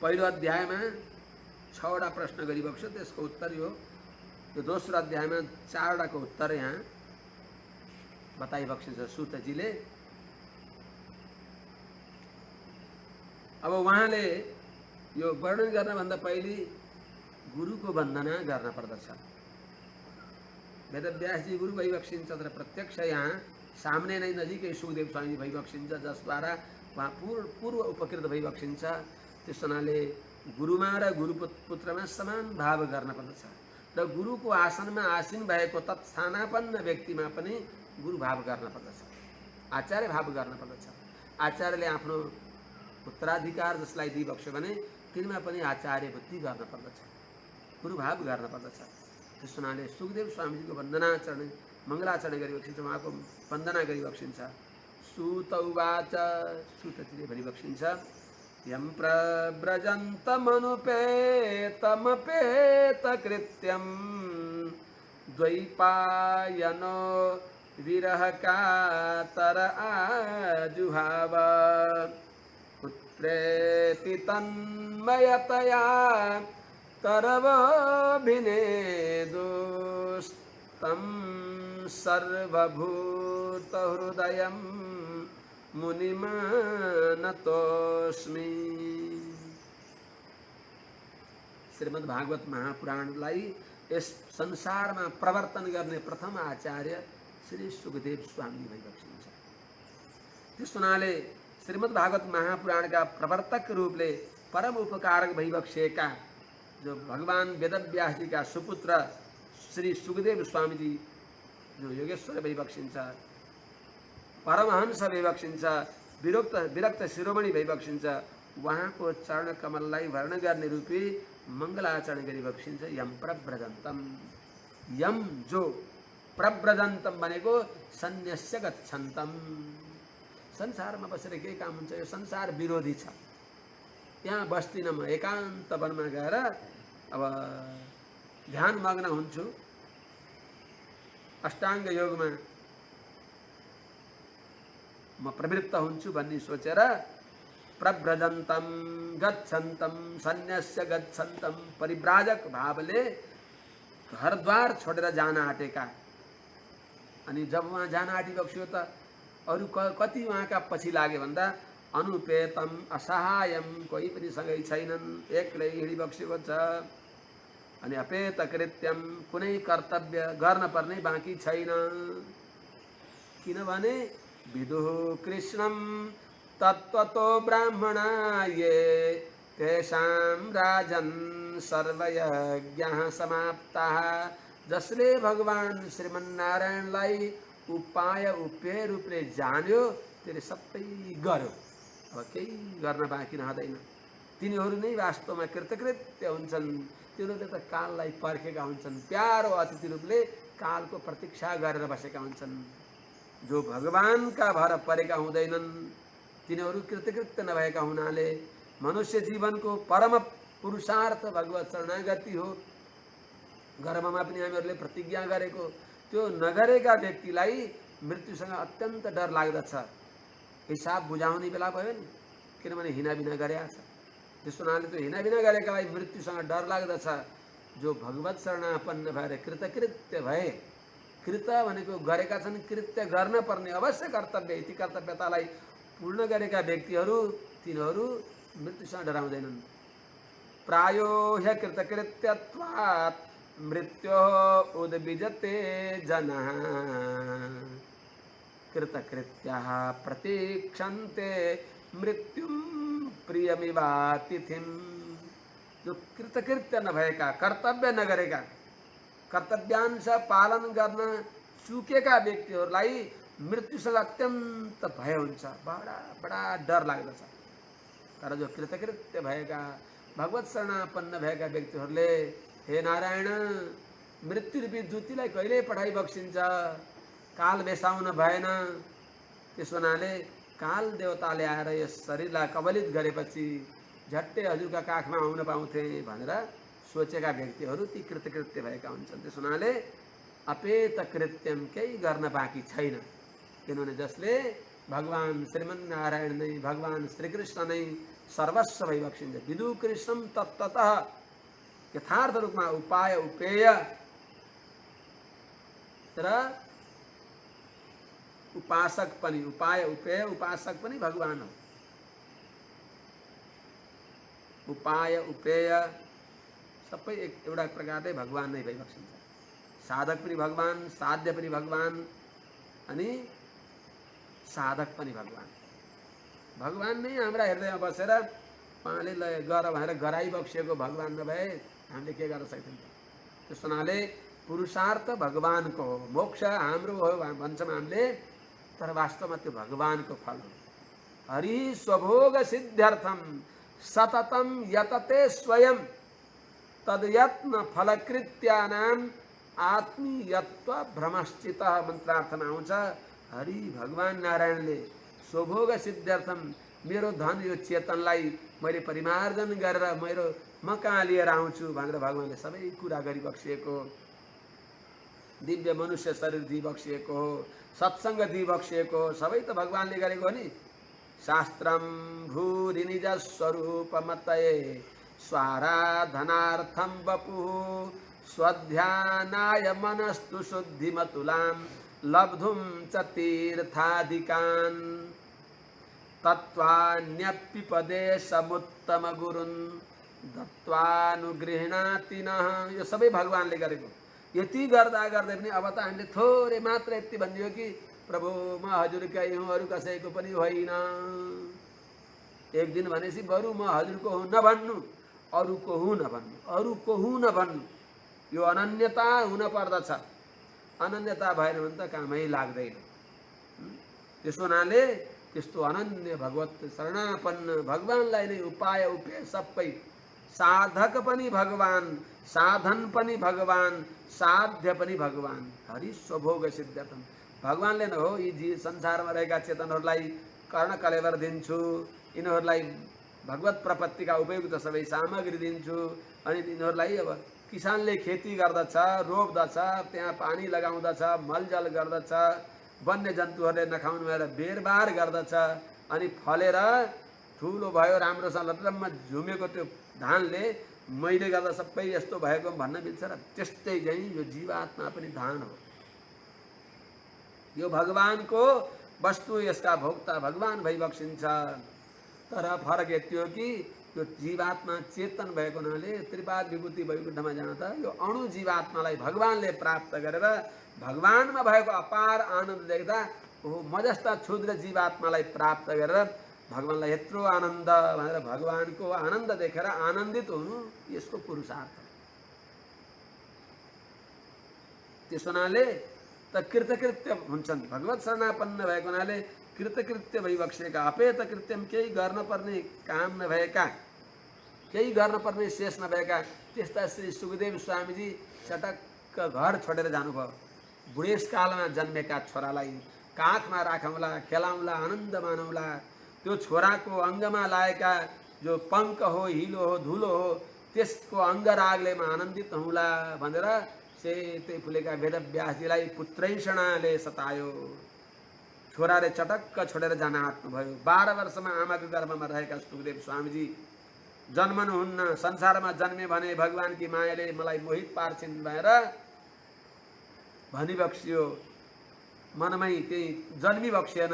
S1: पहिलो अध्यायमा 6वटा प्रश्न गरिबक्स्यो। त्यसको उत्तर यो यो दोस्रो अध्यायमा 4वटाको उत्तर यहाँ बताइबक्सिन्छ सुतजीले। अब उहाँले यो वर्णन गर्नभन्दा पहिले गुरुको वन्दना गर्न पर्दछ। वेदव्यासजी गुरु भइबक्सिन्छ तर प्रत्यक्ष यहाँ सामने नै नजिकै सुखदेव स्वामी भइबक्सिन्छ, जसद्वारा उहाँ पूर्व उपकृत भइबक्सिन्छ। त्यस हुनाले गुरुमा र गुरुपुत्रमा समान भाव गर्न पर्दछ र गुरुको आसनमा आसीन भएको तत्स्थानापन्न व्यक्तिमा पनि गुरु भाव गर्न पर्दछ, आचार्य भाव गर्न पर्दछ। आचार्यले आफ्नो उत्तराधिकार जसलाई दिइबक्स्यो भने तिनमा पनि आचार्य बुद्धि गर्न पर्दछ, गुरु भाव गर्न पर्दछ। त्यस हुनाले सुखदेव स्वामीजीको वन्दनाचरण मङ्गलाचरण गरिबक्सिन्छ, उहाँको वन्दना गरिबक्सिन्छ। सूत उवाच, सूतजीले भनिबक्सिन्छ, यं प्रव्रजन्तमनुपेतमपेतकृत्यं द्वैपायनो विरहकातर आजुहाव पुत्रेति तन्मयतया तरवभिनेदुस्तं सर्वभूतहृदयं मुनिमानतोस्मि। श्रीमद् भागवत महापुराणलाई यस संसारमा प्रवर्तन गर्ने प्रथम आचार्य श्री सुखदेव स्वामी भइबक्सिन्छ। त्यस हुनाले श्रीमद् भागवत महापुराणका प्रवर्तक रूपले परम उपकारक भइबक्सेका जो भगवान वेदव्यासजीका सुपुत्र श्री सुखदेव स्वामीजी जो योगेश्वर भइबक्सिन्छ, परमहंस भइबक्सिन्छ, विरक्त शिरोमणि भइबक्सिन्छ, उहाँको चरण कमललाई वर्ण गर्ने रूपी मङ्गलाचरण गरिबक्सिन्छ। यम प्रव्रजन्तम, यम जो प्रव्रजन्तम भनेको सन्न्यस्य गच्छन्तम, संसारमा बसेर के काम हुन्छ, यो संसार विरोधी छ, यहाँ बस्दिन, म एकान्त वनमा गएर अब ध्यान मग्न हुन्छु, अष्टाङ्ग योगमा म प्रवृत्त हुन्छु भन्ने सोचेर प्रव्रजन्तम गच्छन्तम सन्न्यस्य गच्छन्तम, परिव्राजक भावले घरद्वार छोडेर जान आँटेका। अनि जब उहाँ जान आँटिबक्स्यो त अरू कति उहाँका पछि लागे भन्दा अनुपेतम असहायम, कोही पनि सँगै छैनन्, एक्लै हिँडिबक्सेको छ। अनि अपेत कृत्यम, कुनै कर्तव्य गर्न पर्ने बाँकी छैन, किनभने विदुः कृष्णं तत्त्वतो ब्राह्मणा ये तेषां राजन् सर्वयज्ञः समाप्ताः। जसले भगवान श्रीमन्नारायणलाई उपाय उपेय रूपले जान्यो त्यसले सबै गर्यो, अब केही गर्न बाँकी रहँदैन। तिनीहरू नै वास्तवमा कृतकृत्य हुन्छन्, तिनीहरूले त काललाई पर्खेका हुन्छन्, प्यारो अतिथि रूपले कालको प्रतीक्षा गरेर बसेका हुन्छन्। जो भगवानका भर परेका हुँदैनन् तिनीहरू कृतकृत्य नभएका हुनाले मनुष्य जीवनको परम पुरुषार्थ भगवत शरणागति हो। गर्भमा पनि हामीहरूले प्रतिज्ञा गरेको त्यो नगरेका व्यक्तिलाई मृत्युसँग अत्यन्त डर लाग्दछ। हिसाब बुझाउने बेला भयो नि, किनभने हिनाबिना गरेका छ, त्यस हुनाले त्यो हिनाबिना गरेकालाई मृत्युसँग डर लाग्दछ। जो भगवत शरणापन्न भएर कृतकृत्य भए, कृत भनेको गरेका छन्, कृत्य गर्न पर्ने अवश्य कर्तव्य, यति कर्तव्यतालाई पूर्ण गरेका व्यक्तिहरू तिनीहरू मृत्युसँग डराउँदैनन्। प्रायो ह्य कृतकृत्यत्वात् मृत्योः उद्विजते जनः कृतकृत्याः प्रतीक्षन्ते मृत्युं प्रियमिवातिथिम्। जो कृतकृत्य नभएका, कर्तव्य नगरेका, कर्तव्यांश पालन गर्न चुकेका व्यक्तिहरूलाई मृत्युसँग अत्यन्त भय हुन्छ, बडा डर लाग्दछ। तर जो कृतकृत्य भएका, भगवत शरणापन्न भएका व्यक्तिहरूले हे नारायण, मृत्युरूपी दूतीलाई कहिले पठाइबक्सिन्छ, काल बेसाउन भएन। त्यस हुनाले काल देवताले आएर यस शरीरलाई कबलित गरेपछि झट्टै हजुरका काखमा आउन पाउँथे भनेर सोचेका व्यक्तिहरू ती कृतकृत्य भएका हुन्छन्। त्यस हुनाले अपेत कृत्यम, केही गर्न बाँकी छैन, किनभने जसले भगवान श्रीमन्नारायण नै, भगवान श्रीकृष्ण नै सर्वस्व भइबक्सिन्छ। विदु कृष्णम तत्त्वतः, यथार्थ रूपमा उपाय उपेय र उपासक पनि, उपाय उपेय उपासक पनि भगवान हो। उपाय उपेय सबै एउटा प्रकारले भगवान नै भइबक्सिन्छ। साधक पनि भगवान, साध्य पनि भगवान अनि साधक पनि भगवान। भगवान नै हाम्रा हृदयमा बसेर उहाँले गर भनेर गराइबक्सिएको भगवान नभए हामीले के गर्न सक्छौँ? त्यस हुनाले पुरुषार्थ भगवानको हो, मोक्ष हाम्रो हो भन्छौँ हामीले, तर वास्तवमा त्यो भगवानको फल हो। हरि स्वभोग सिद्ध्यर्थम सततम यतते स्वयं तद्यत्न फलकृत्यानाम आत्मीयत्व भ्रमश्चित मन्त्रार्थमा आउँछ। हरि भगवान नारायणले स्वभोग सिद्ध्यर्थम मेरो धन यो चेतनलाई मैले परिमार्जन गरेर म कहाँ लिएर आउँछु भनेर भगवानले सबै कुरा गरिबक्सिएको, दिव्य मनुष्य शरीर दिइबक्सिएको हो, सत्सङ्ग दिइबक्सिएको हो, सबै त भगवानले गरेको हो नि। शास्त्रम भूरि निज स्वरूप मतये स्वाराधनार्थम वपु स्वध्यानाय मनस्तु शुद्धिमतुलाम लब्धुम च तीर्थाधिकान् तत्त्वान्यप्युपदेशमुत्तम गुरुन् दत्त्वानुगृह्णाति नः। यो सबै भगवानले गरेको। यति गर्दा गर्दै पनि अब त हामीले थोरै मात्र यति भनिदियो कि प्रभु म हजुरकै हुँ, अरू कसैको पनि होइन। एक दिन भनेपछि बरु म हजुरको हुँ नभन्नु, अरूको हुँ नभन्नु, अरूको हुँ नभन्नु। यो अनन्यता हुन पर्दछ। अनन्यता भएन भने त कामै लाग्दैन। त्यसो हुनाले त्यस्तो अनन्य भगवत शरणापन्न भगवानलाई नै उपाय उपेय सबै, साधक पनि भगवान, साधन पनि भगवान, साध्य पनि भगवान। हरि स्वभोग सिद्ध्यर्थम भगवानले न हो यी संसारमा रहेका चेतनहरूलाई कर्ण कलेवर दिन्छु, यिनीहरूलाई भगवत प्रपत्तिका उपयुक्त सबै सामग्री दिन्छु, अनि यिनीहरूलाई अब किसानले खेती गर्दछ, रोप्दछ, त्यहाँ पानी लगाउँदछ, मलजल गर्दछ, वन्य जन्तुहरूले नखाउनु भएर बेरबार गर्दछ, अनि फलेर ठुलो भयो, राम्रोसँग लटरम्म झुमेको त्यो धानले मैले गर्दा सबै यस्तो भएको भन्न मिल्छ र? त्यस्तै चाहिँ यो जीवात्मा पनि धान हो। यो भगवानको वस्तु, यसका भोक्ता भगवान भइबक्सिन्छ। तर फरक यति हो कि यो जीवात्मा चेतन भएको हुनाले त्रिपाद विभूति वैकुण्ठमा जाँदा यो अणु जीवात्मालाई भगवानले प्राप्त गरेर भगवानमा भएको अपार आनन्द देख्दा ओहो म जस्ता क्षुद्र जीवात्मालाई प्राप्त गरेर भगवानलाई यत्रो आनन्द भनेर भगवानको आनन्द देखेर आनन्दित हुनु यसको पुरुषार्थ। त्यसो हुनाले त कृतकृत्य हुन्छन्। भगवत शरणापन्न भएको हुनाले कृतकृत्य भइबक्सेका, अपेत कृत्यम केही गर्न पर्ने काम नभएका, केही गर्न पर्ने शेष नभएका त्यस्ता श्री सुखदेव स्वामीजी चटक्क घर छोडेर जानुभयो। बुढेसकालमा जन्मेका छोरालाई काखमा राखौँला, खेलाउँला, आनन्द मानौँला, त्यो छोराको अङ्गमा लागेका जो पङ्क हो, हिलो हो, धुलो हो, त्यसको अङ्गरागले म आनन्दित हौँला भनेर सेतै फुलेका वेदव्यासजीलाई पुत्रैषणाले सतायो। छोराले चटक्क छोडेर जान आँट्नुभयो। 12 वर्षमा आमाको गर्भमा रहेका सुखदेव स्वामीजी जन्मनुहुन्न, संसारमा जन्मे भने भगवानकी मायाले मलाई मोहित पार्छिन् भनेर भनिबक्सियो। मनमै केही जन्मिबक्सिएन।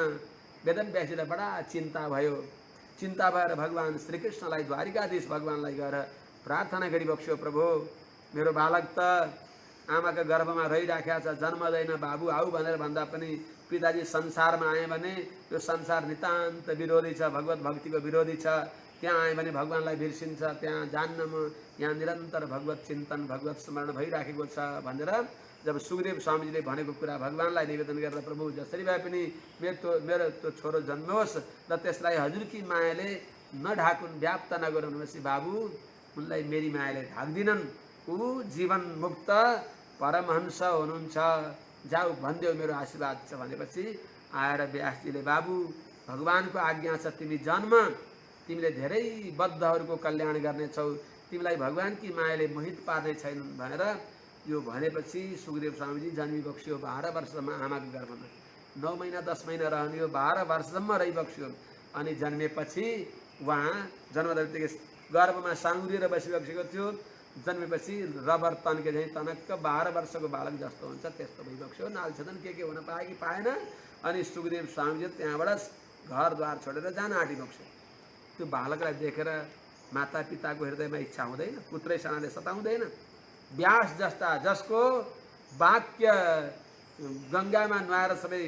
S1: वेदव्यासजीलाई बडा चिन्ता भयो। चिन्ता भएर भगवान श्रीकृष्णलाई, द्वारिकाधीश भगवानलाई गएर प्रार्थना गरिबक्स्यो, प्रभु मेरो बालक त आमाको गर्भमा रहिराखेको छ, जन्मदैन, बाबु आऊ भनेर भन्दा पनि पिताजी संसारमा आए भने यो संसार नितान्त विरोधी छ, भगवत भक्तिको विरोधी छ। त्यहाँ आए भने भगवानलाई बिर्सिन्छ, त्यहाँ जान्न म, यहाँ निरन्तर भगवत चिन्तन भगवत स्मरण भइराखेको छ भनेर जब सुखदेव स्वामीजीले भनेको कुरा भगवानलाई निवेदन गरेर प्रभु जसरी भए पनि मेरो त्यो छोरो जन्मोस् र त्यसलाई हजुरकी मायाले नढाकुन्, व्याप्त नगरून् भनेपछि बाबु उनलाई मेरी मायाले ढाक्दिनन्, ऊ जीवन मुक्त परमहंस हुनुहुन्छ, जाऊ भनिदेऊ मेरो आशीर्वाद छ भनेपछि आएर व्यासजीले बाबु भगवानको आज्ञा छ, तिमी जन्म, तिमीले धेरै बद्धहरूको कल्याण गर्नेछौ, तिमीलाई भगवानकी मायाले मोहित पार्ने छैनन् भनेर यो भनेपछि सुखदेव स्वामीजी जन्मिबक्स्यो। 12 वर्षमा आमाको गर्भमा 9 महिना 10 महिना रहने यो 12 वर्षसम्म रहिबक्स्यो। अनि जन्मेपछि उहाँ जन्मदादेखि गर्भमा साङ्गुरिएर बसिबक्सेको थियो। जन्मेपछि रबर तन्के झैँ तनक्क 12 वर्षको बालक जस्तो हुन्छ त्यस्तो भइबक्स्यो। नालछदन के हुन पाए कि पाएन। अनि सुखदेव स्वामीले त्यहाँबाट घरद्वार छोडेर जान आँटिबक्स्यो। त्यो बालकलाई देखेर माता पिताको हृदयमा इच्छा हुँदैन, पुत्रै सानाले सताउँदैन। व्यास जस्ता जसको वाक्य गङ्गामा नुहाएर सबै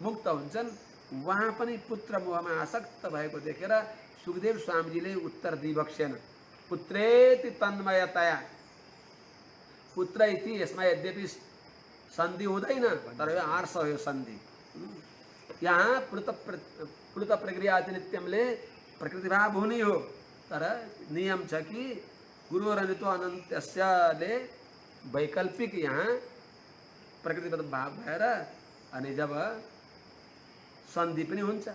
S1: मुक्त हुन्छन्, उहाँ पनि पुत्र मोहमा आसक्त भएको देखेर सुखदेव स्वामीजीले उत्तर दिइबक्सेन। पुत्रेति तन्मयतया, पुत्र इति यसमा यद्यपि सन्धि हुँदैन तर यो आर्ष हो, यो सन्धि। यहाँ प्लुत प्रक्रिया नित्यमले प्रकृतिभाव हुने हो, तर नियम छ कि गुरुरनितो अनन्त्यस्यले वैकल्पिक यहाँ प्रकृतिगत भाव भएर अनि जब सन्धि पनि हुन्छ,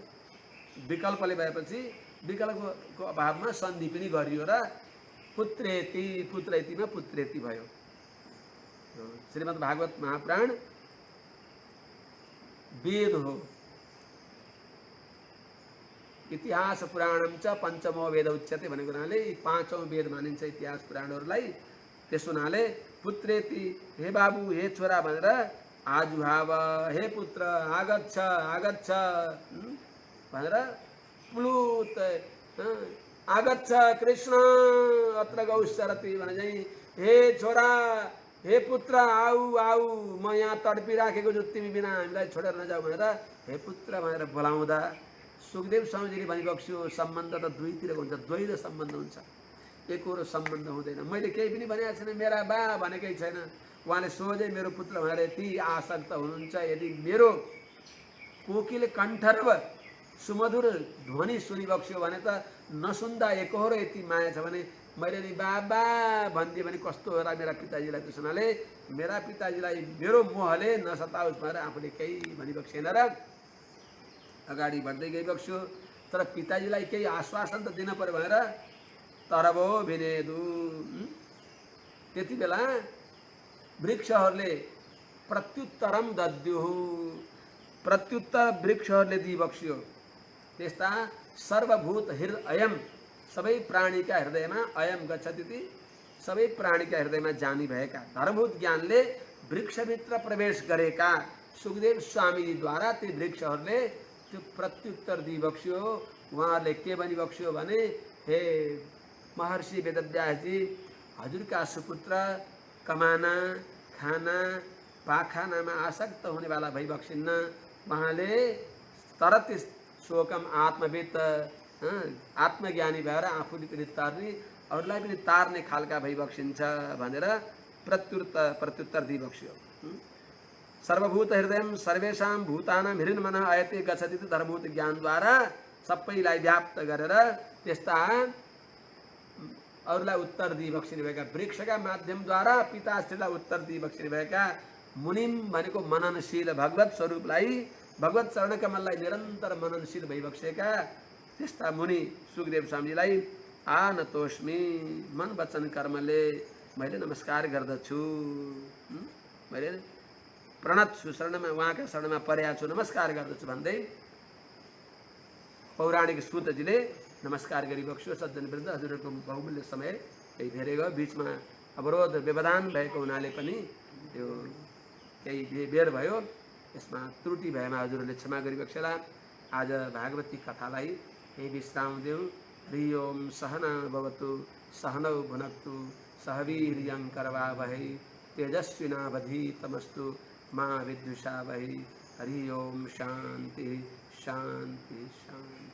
S1: विकल्पले भएपछि विकल्पको अभावमा सन्धि पनि गरियो र पुत्रेति पुत्रैतिमा पुत्रेति भयो। श्रीमद् भागवत महापुराण वेद हो। इतिहास पुराणम च पञ्चमो वेद उच्यते भनेको हुनाले यी पाँचौं वेद मानिन्छ इतिहास पुराणहरूलाई। त्यस हुनाले पुत्रेति, हे बाबु हे छोरा भनेर आजुहाव, हे पुत्र आगच्छ आगच्छ भनेर प्लुत आगच्छ कृष्ण अत्र गौश्चरति भने चाहिँ हे छोरा हे पुत्र आऊ आऊ, म यहाँ तडपिराखेको छु, तिमी बिना हामीलाई छोडेर नजाऊ भनेर हे पुत्र भनेर बोलाउँदा सुखदेव स्वामीजीले भनिबक्स्यो सम्बन्ध त दुईतिरको हुन्छ, द्वैध सम्बन्ध हुन्छ, एकरो सम्बन्ध हुँदैन। मैले केही पनि भनेको छैन, मेरा बा भनेकै छैन, उहाँले सोझै मेरो पुत्र भनेर यति आसक्त हुनुहुन्छ। यदि मेरो कोकिल कण्ठर्व सुमधुर ध्वनि सुनिबक्स्यो भने त नसुन्दा एकहोरो यति माया छ भने मैले नि बाबा भनिदिएँ भने कस्तो होला मेरा पिताजीलाई। त्यस हुनाले मेरा पिताजीलाई मेरो मोहले नसताओस् भनेर आफूले केही भनिबक्सेन र अगाडि बढ्दै गइबक्स्यो। तर पिताजीलाई केही आश्वासन त दिन पर्यो भनेर तरबो भिनेदु। त्यति बेला वृक्षहरूले प्रत्युत्तरम दद्युहु, प्रत्युत्तर वृक्षहरूले दिइबक्स्यो। त्यस्ता सर्वभूत हृदयम, सबै प्राणीका हृदयमा अयम गच्छति, सबै प्राणीका हृदयमा जानी भएका धर्मभूत ज्ञानले वृक्षभित्र प्रवेश गरेका सुखदेव स्वामीद्वारा ती वृक्षहरूले त्यो प्रत्युत्तर दिइबक्स्यो। उहाँहरूले के भनिबक्स्यो भने हे महर्षि वेदव्यासजी, हजुरका सुपुत्र कमाना खाना पाखानामा आसक्त हुनेवाला भइबक्सिन्न। उहाँले तरत शोकम आत्मवित, आत्मज्ञानी भएर आफूले पनि तार्ने अरूलाई पनि तार्ने खालका भइबक्सिन्छ भनेर प्रत्युत्तर दिइबक्स्यो। सर्वभूत हृदयम सर्वेषां भूतानां हृन्मनः अयते गच्छति धर्मभूत ज्ञानद्वारा सबैलाई व्याप्त गरेर त्यस्ता अरूलाई उत्तर दिइबक्सिने भएका वृक्षका माध्यमद्वारा पिताश्रीलाई उत्तर दिइबक्सिने भएका मुनिम भनेको मननशील भगवत स्वरूपलाई, भगवत चरणकमललाई निरन्तर मननशील भइबक्सेका त्यस्ता मुनि सुखदेव स्वामीलाई आनतोष्मी, मन वचन कर्मले मैले नमस्कार गर्दछु, मैले प्रणत छु, शरणमा उहाँका शरणमा परेको छु, नमस्कार गर्दछु भन्दै पौराणिक सूतजीले नमस्कार गरिबक्स्यो। सज्जनवृन्द, हजुरहरूको बहुमूल्य समय केही धेरै गयो, बिचमा अवरोध व्यवधान भएको हुनाले पनि त्यो केही बेर भयो, यसमा त्रुटि भएमा हजुरहरूले क्षमा गरिबक्सेला। आज भागवती कथालाई केही विश्राम दिउँ। हरि ओम सहना भवतु सहनौ भुनक्तु सह वीर्यं करवावहै तेजस्विनावधीतमस्तु मा विद्विषावहै। हरि ओम शांति शांति शांति।